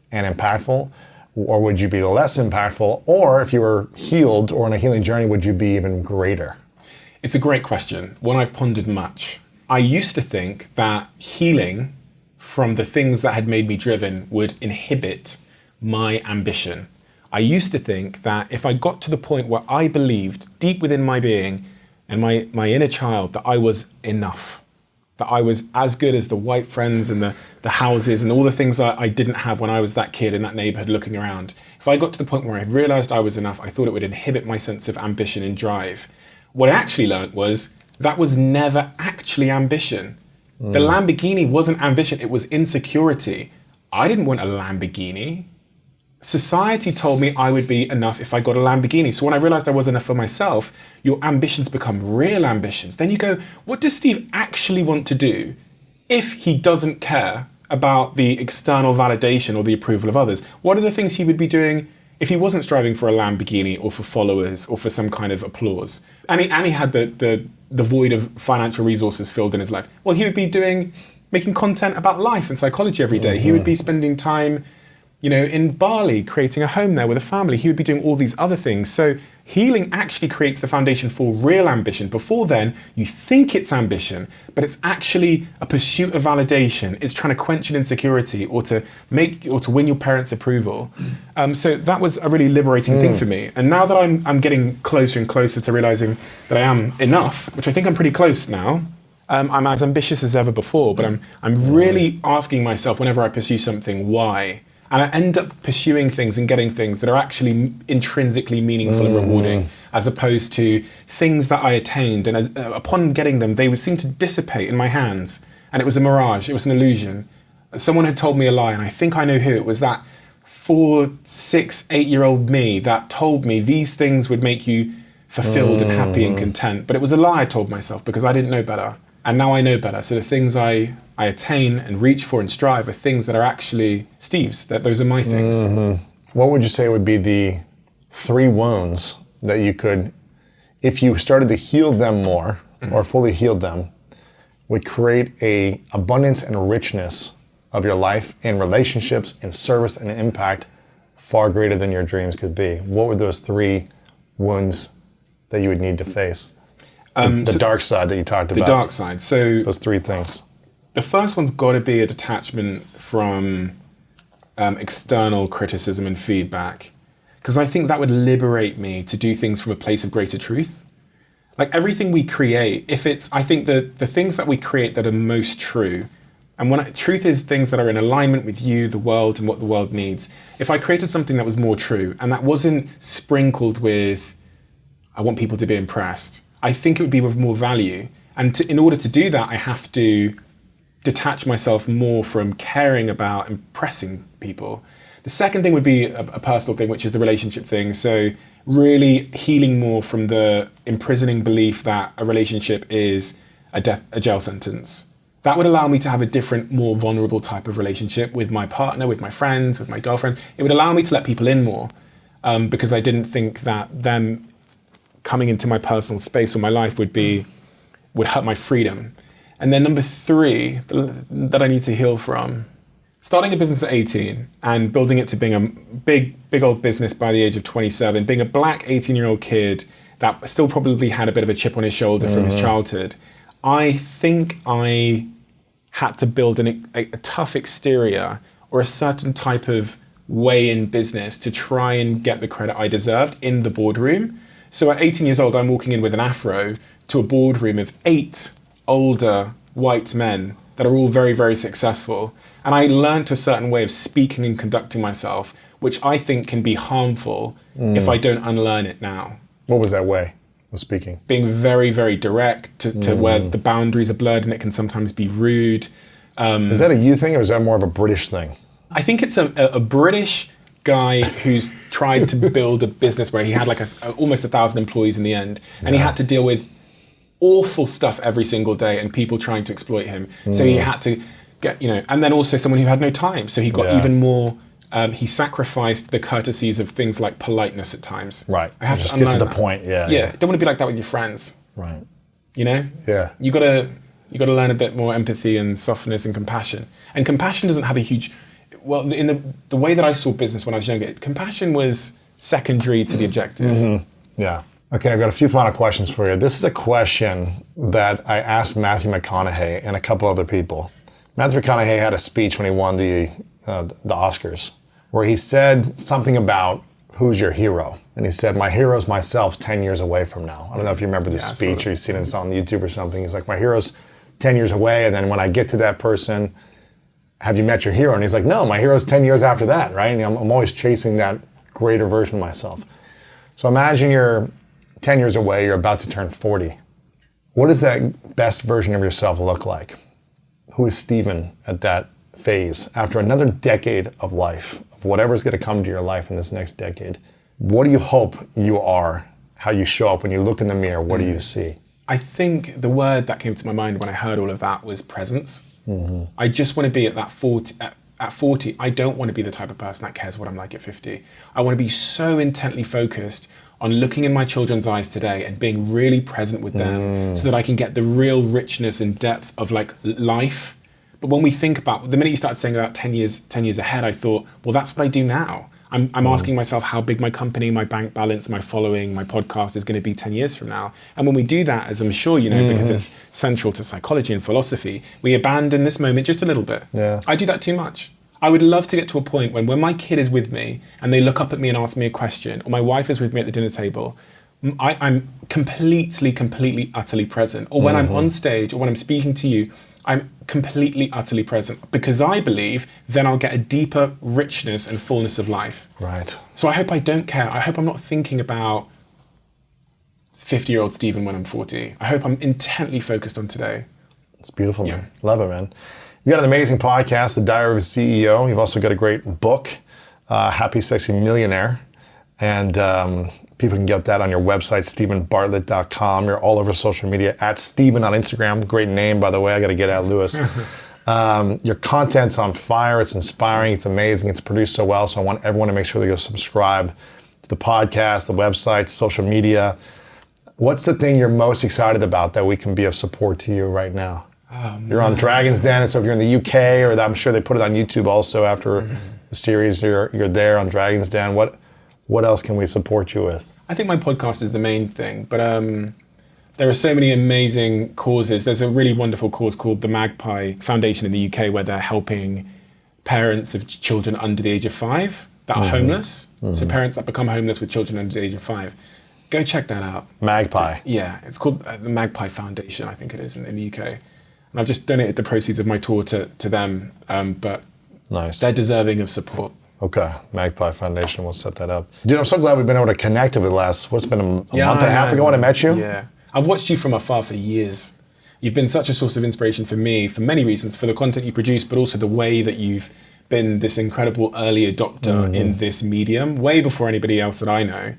D: and impactful? Or would you be less impactful? Or if you were healed or on a healing journey, would you be even greater?
A: It's a great question, one I've pondered much. I used to think that healing from the things that had made me driven would inhibit my ambition. I used to think that if I got to the point where I believed deep within my being and my inner child that I was enough, that I was as good as the white friends and the houses and all the things I didn't have when I was that kid in that neighborhood looking around. If I got to the point where I realized I was enough, I thought it would inhibit my sense of ambition and drive. What I actually learned was that was never actually ambition. The Lamborghini wasn't ambition, it was insecurity. I didn't want a Lamborghini. Society told me I would be enough if I got a Lamborghini. So when I realized I was enough for myself, your ambitions become real ambitions. Then you go, what does Steve actually want to do if he doesn't care about the external validation or the approval of others? What are the things he would be doing if he wasn't striving for a Lamborghini or for followers or for some kind of applause? And he had the void of financial resources filled in his life. Well, he would be making content about life and psychology every day. He would be spending time in Bali, creating a home there with a family. He would be doing all these other things. So healing actually creates the foundation for real ambition. Before then, you think it's ambition, but it's actually a pursuit of validation. It's trying to quench an insecurity or to win your parents' approval. So that was a really liberating thing for me. And now that I'm getting closer and closer to realizing that I am enough, which I think I'm pretty close now, I'm as ambitious as ever before, but I'm really asking myself whenever I pursue something, why? And I end up pursuing things and getting things that are actually intrinsically meaningful and rewarding, as opposed to things that I attained. And upon getting them, they would seem to dissipate in my hands. And it was a mirage, it was an illusion. Someone had told me a lie, and I think I know who. It was that 4, 6, 8-year-old me that told me these things would make you fulfilled and happy and content. But it was a lie I told myself because I didn't know better. And now I know better. So the things I attain and reach for and strive are things that are actually Steve's, that those are my things.
D: What would you say would be the 3 wounds that you could, if you started to heal them more or fully healed them, would create a abundance and a richness of your life in relationships, in service and impact far greater than your dreams could be? What would those 3 wounds that you would need to face? The dark side that you talked about.
A: The dark side. So
D: those 3 things.
A: The first one's got to be a detachment from external criticism and feedback, because I think that would liberate me to do things from a place of greater truth. Like everything we create, I think the things that we create that are most true, and truth is things that are in alignment with you, the world, and what the world needs. If I created something that was more true and that wasn't sprinkled with, I want people to be impressed, I think it would be of more value. And in order to do that, I have to detach myself more from caring about impressing people. The second thing would be a personal thing, which is the relationship thing. So really healing more from the imprisoning belief that a relationship is a jail sentence. That would allow me to have a different, more vulnerable type of relationship with my partner, with my friends, with my girlfriend. It would allow me to let people in more because I didn't think that them coming into my personal space or my life would hurt my freedom. And then number 3 that I need to heal from, starting a business at 18 and building it to being a big old business by the age of 27, being a black 18-year-old kid that still probably had a bit of a chip on his shoulder from his childhood. I think I had to build a tough exterior or a certain type of way in business to try and get the credit I deserved in the boardroom. So at 18 years old, I'm walking in with an afro to a boardroom of 8 older white men that are all very, very successful. And I learned a certain way of speaking and conducting myself, which I think can be harmful if I don't unlearn it now.
D: What was that way of speaking?
A: Being very, very direct to where the boundaries are blurred and it can sometimes be rude.
D: Is that a you thing or is that more of a British thing?
A: I think it's a British guy who's tried to build a business where he had like almost 1,000 employees in the end, and he had to deal with awful stuff every single day and people trying to exploit him. So he had to get, and then also someone who had no time. So he got even more, he sacrificed the courtesies of things like politeness at times.
D: Right.
A: I have
D: just
A: to
D: get to
A: unlearn
D: the
A: that.
D: point. Yeah.
A: Don't want to be like that with your friends.
D: Right.
A: Yeah. You gotta learn a bit more empathy and softness and compassion. And compassion doesn't have a huge, well, in the way that I saw business when I was younger, compassion was secondary to the objective.
D: Mm-hmm. Yeah. Okay, I've got a few final questions for you. This is a question that I asked Matthew McConaughey and a couple other people. Matthew McConaughey had a speech when he won the Oscars, where he said something about who's your hero. And he said, my hero's myself 10 years away from now. I don't know if you remember this speech or you've seen it on YouTube or something. He's like, my hero's 10 years away, and then when I get to that person, have you met your hero? And he's like, no, my hero's 10 years after that, right? And I'm always chasing that greater version of myself. So imagine you're 10 years away, you're about to turn 40. What does that best version of yourself look like? Who is Stephen at that phase after another decade of life, of whatever's going to come to your life in this next decade? What do you hope you are, how you show up when you look in the mirror? What do you see?
A: I think the word that came to my mind when I heard all of that was presence. I just want to be at that 40. At 40, I don't want to be the type of person that cares what I'm like at 50. I want to be so intently focused on looking in my children's eyes today and being really present with them so that I can get the real richness and depth of like life. But when we think about, the minute you started saying about 10 years ahead, I thought, well, that's what I do now. I'm asking myself how big my company, my bank balance, my following, my podcast is going to be 10 years from now. And when we do that, as I'm sure you know, because it's central to psychology and philosophy, we abandon this moment just a little bit.
D: Yeah.
A: I do that too much. I would love to get to a point when my kid is with me and they look up at me and ask me a question, or my wife is with me at the dinner table, I'm completely, utterly present. Or when I'm on stage or when I'm speaking to you, I'm completely, utterly present, because I believe then I'll get a deeper richness and fullness of life.
D: Right.
A: So I hope I don't care. I hope I'm not thinking about 50-year-old Stephen when I'm 40. I hope I'm intently focused on today.
D: It's beautiful, man. Love it, man. You got an amazing podcast, The Diary of a CEO. You've also got a great book, Happy Sexy Millionaire. And people can get that on your website, StephenBartlett.com. You're all over social media, at Stephen on Instagram. Great name, by the way. I got to get at Lewis. Your content's on fire. It's inspiring. It's amazing. It's produced so well. So I want everyone to make sure they go subscribe to the podcast, the website, social media. What's the thing you're most excited about that we can be of support to you right now? You're on Dragon's Den, and so if you're in the UK, or I'm sure they put it on YouTube also after the series, you're there on Dragon's Den. What else can we support you with?
A: I think my podcast is the main thing, but there are so many amazing causes. There's a really wonderful cause called the Magpie Foundation in the UK where they're helping parents of children under the age of 5 that are homeless. So parents that become homeless with children under the age of 5. Go check that out.
D: Magpie.
A: Yeah, it's called the Magpie Foundation, I think it is, in the UK. And I've just donated the proceeds of my tour to them, but
D: Nice.
A: they're deserving of support.
D: Okay, Magpie Foundation, we'll set that up. Dude, I'm so glad we've been able to connect over the last, what's been a month and a half ago when I met you?
A: Yeah. I've watched you from afar for years. You've been such a source of inspiration for me, for many reasons, for the content you produce, but also the way that you've been this incredible early adopter in this medium, way before anybody else that I know.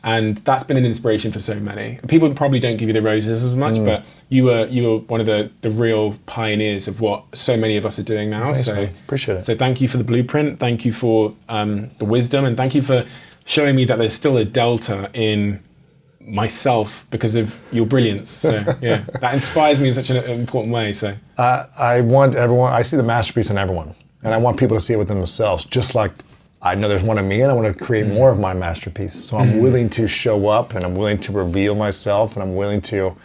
A: And that's been an inspiration for so many. People probably don't give you the roses as much, but you were one of the real pioneers of what so many of us are doing now.
D: Thanks,
A: so
D: man. Appreciate it.
A: So thank you for the blueprint. Thank you for the wisdom, and thank you for showing me that there's still a delta in myself because of your brilliance. So yeah, that inspires me in such an important way. So
D: I want everyone, I see the masterpiece in everyone, and I want people to see it within themselves, just like I know there's one in me, and I want to create more of my masterpiece. So I'm willing to show up, and I'm willing to reveal myself, and I'm willing to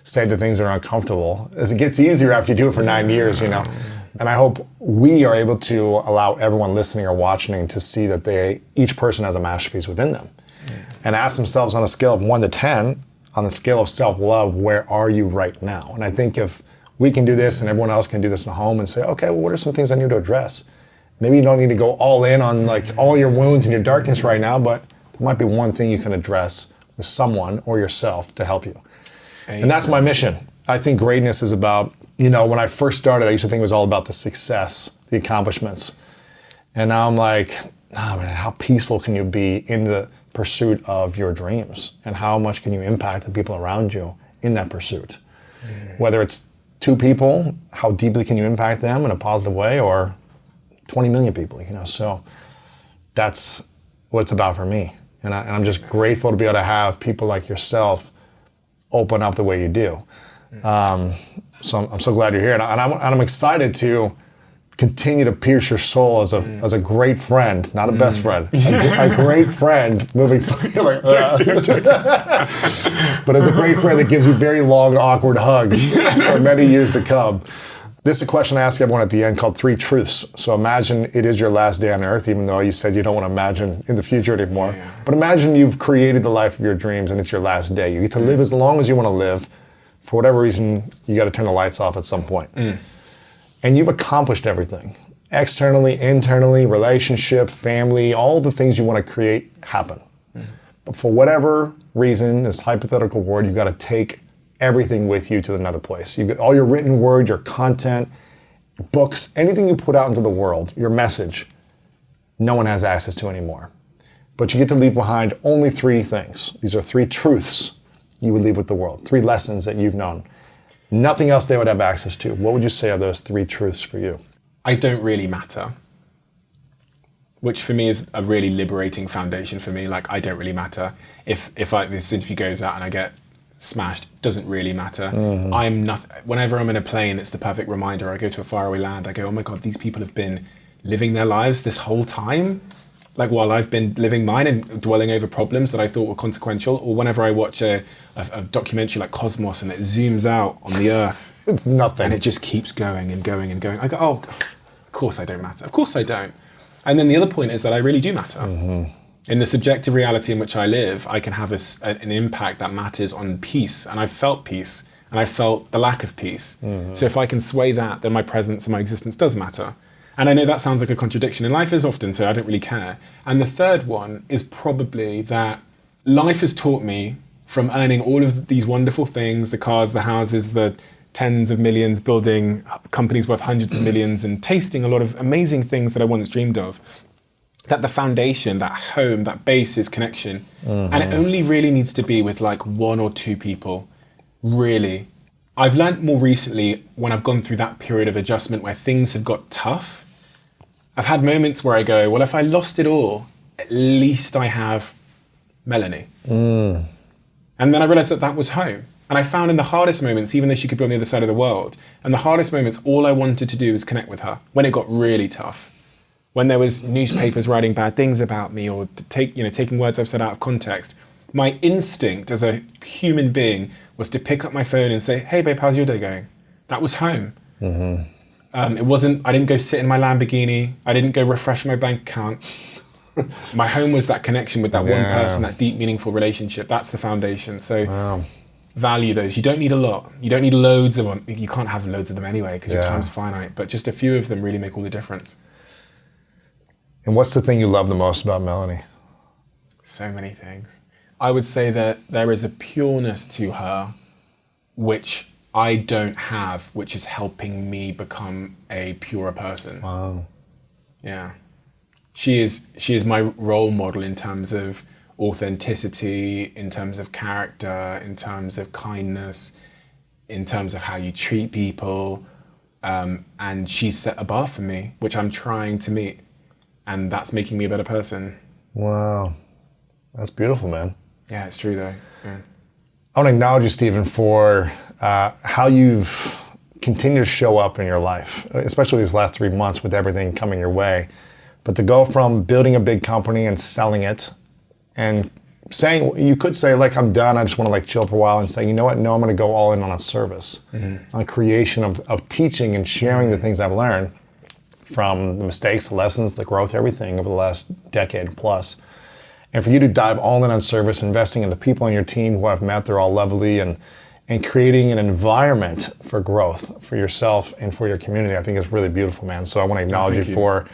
D: say the things that are uncomfortable. As it gets easier after you do it for 9 years, you know. And I hope we are able to allow everyone listening or watching to see that each person has a masterpiece within them. And ask themselves on a scale of 1 to 10, on the scale of self-love, where are you right now? And I think if we can do this and everyone else can do this in home and say, okay, well, what are some things I need to address? Maybe you don't need to go all in on like all your wounds and your darkness right now, but there might be one thing you can address with someone or yourself to help you. And that's my mission. I think greatness is about, you know, when I first started, I used to think it was all about the success, the accomplishments. And now I'm like, oh man, how peaceful can you be in the pursuit of your dreams? And how much can you impact the people around you in that pursuit? Whether it's 2 people, how deeply can you impact them in a positive way, or 20 million people, you know? So that's what it's about for me. And I'm just grateful to be able to have people like yourself open up the way you do. So I'm so glad you're here. And I'm excited to continue to pierce your soul as a great friend, not a best friend, a great friend moving forward. But as a great friend that gives you very long, awkward hugs for many years to come. This is a question I ask everyone at the end called 3 truths. So imagine it is your last day on earth, even though you said you don't want to imagine in the future anymore. Yeah. But imagine you've created the life of your dreams and it's your last day. You get to live as long as you want to live. For whatever reason, you got to turn the lights off at some point. And you've accomplished everything. Externally, internally, relationship, family, all the things you want to create happen. But for whatever reason, this hypothetical world, you've got to take everything with you to another place. You get all your written word, your content, books, anything you put out into the world, your message, no one has access to anymore. But you get to leave behind only 3 things. These are 3 truths you would leave with the world, 3 lessons that you've known. Nothing else they would have access to. What would you say are those 3 truths for you?
A: I don't really matter, which for me is a really liberating foundation for me. Like, I don't really matter. If this interview goes out and I get smashed, doesn't really matter. I'm nothing. Whenever I'm in a plane, it's the perfect reminder. I go to a faraway land, I go, oh my God, these people have been living their lives this whole time, like while I've been living mine and dwelling over problems that I thought were consequential. Or whenever I watch a documentary like Cosmos and it zooms out on the earth,
D: it's nothing,
A: and it just keeps going and going and going, I go, oh, of course I don't matter. Of course I don't. And then the other point is that I really do matter. In the subjective reality in which I live, I can have an impact that matters on peace. And I've felt peace, and I've felt the lack of peace. So if I can sway that, then my presence and my existence does matter. And I know that sounds like a contradiction in life as often, so I don't really care. And the third one is probably that life has taught me, from earning all of these wonderful things, the cars, the houses, the tens of millions, building companies worth hundreds of millions, and tasting a lot of amazing things that I once dreamed of, that the foundation, that home, that base is connection. And it only really needs to be with like 1 or 2 people, really. I've learned more recently when I've gone through that period of adjustment where things have got tough. I've had moments where I go, well, if I lost it all, at least I have Melanie. And then I realized that was home. And I found in the hardest moments, even though she could be on the other side of the world, and the hardest moments, all I wanted to do was connect with her when it got really tough. When there was newspapers writing bad things about me, or taking words I've said out of context, my instinct as a human being was to pick up my phone and say, hey babe, how's your day going? That was home. It wasn't, I didn't go sit in my Lamborghini. I didn't go refresh my bank account. My home was that connection with that one person, that deep, meaningful relationship. That's the foundation. So value those. You don't need a lot. You don't need loads of them. You can't have loads of them anyway because your time's finite. But just a few of them really make all the difference.
D: And what's the thing you love the most about Melanie?
A: So many things. I would say that there is a pureness to her which I don't have, which is helping me become a purer person.
D: Wow.
A: Yeah. She is my role model in terms of authenticity, in terms of character, in terms of kindness, in terms of how you treat people. And she's set a bar for me, which I'm trying to meet. And that's making me a better person.
D: Wow. That's beautiful, man.
A: Yeah, it's true though. Yeah.
D: I want to acknowledge you, Stephen, for how you've continued to show up in your life, especially these last 3 months with everything coming your way. But to go from building a big company and selling it and saying, you could say, like, I'm done, I just want to like chill for a while, and saying, you know what, no, I'm going to go all in on a service, on creation of teaching and sharing the things I've learned from the mistakes, the lessons, the growth, everything over the last decade plus. And for you to dive all in on service, investing in the people on your team who I've met, they're all lovely, and creating an environment for growth for yourself and for your community, I think is really beautiful, man. So I want to acknowledge you for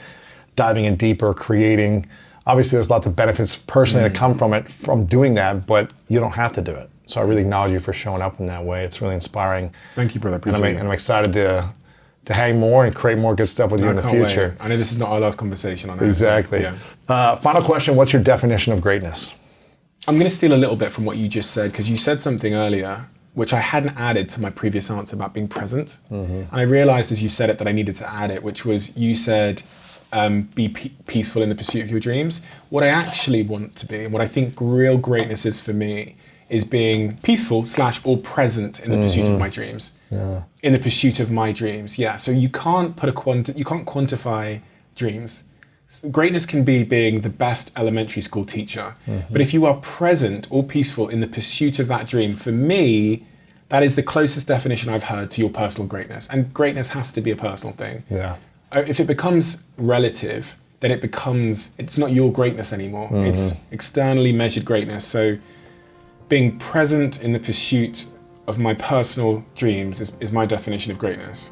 D: diving in deeper, creating. Obviously, there's lots of benefits personally that come from it, from doing that, but you don't have to do it. So I really acknowledge you for showing up in that way. It's really inspiring.
A: Thank you, brother. Appreciate it.
D: And I'm excited to hang more and create more good stuff with you in the future.
A: Wait. I know this is not our last conversation on that.
D: Exactly.
A: So, yeah.
D: Final question, what's your definition of greatness?
A: I'm going to steal a little bit from what you just said, because you said something earlier which I hadn't added to my previous answer about being present. And I realized as you said it that I needed to add it, which was, you said, be peaceful in the pursuit of your dreams. What I actually want to be, and what I think real greatness is for me, is being peaceful / or present in the pursuit of my dreams.
D: Yeah.
A: In the pursuit of my dreams, yeah. So you can't put you can't quantify dreams. Greatness can be being the best elementary school teacher. But if you are present or peaceful in the pursuit of that dream, for me, that is the closest definition I've heard to your personal greatness. And greatness has to be a personal thing.
D: Yeah.
A: If it becomes relative, then it's not your greatness anymore. It's externally measured greatness. So being present in the pursuit of my personal dreams is my definition of greatness.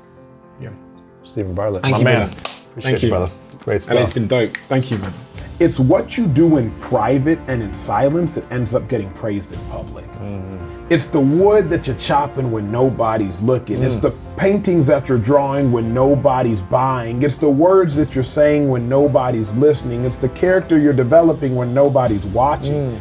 A: Yeah.
D: Stephen Bartlett,
A: Thank
D: my
A: you,
D: man.
A: brother.
D: Appreciate
A: Thank
D: you,
A: you,
D: brother. Great stuff.
A: And it's been dope. Thank you, man.
E: It's what you do in private and in silence that ends up getting praised in public. It's the wood that you're chopping when nobody's looking. It's the paintings that you're drawing when nobody's buying. It's the words that you're saying when nobody's listening. It's the character you're developing when nobody's watching.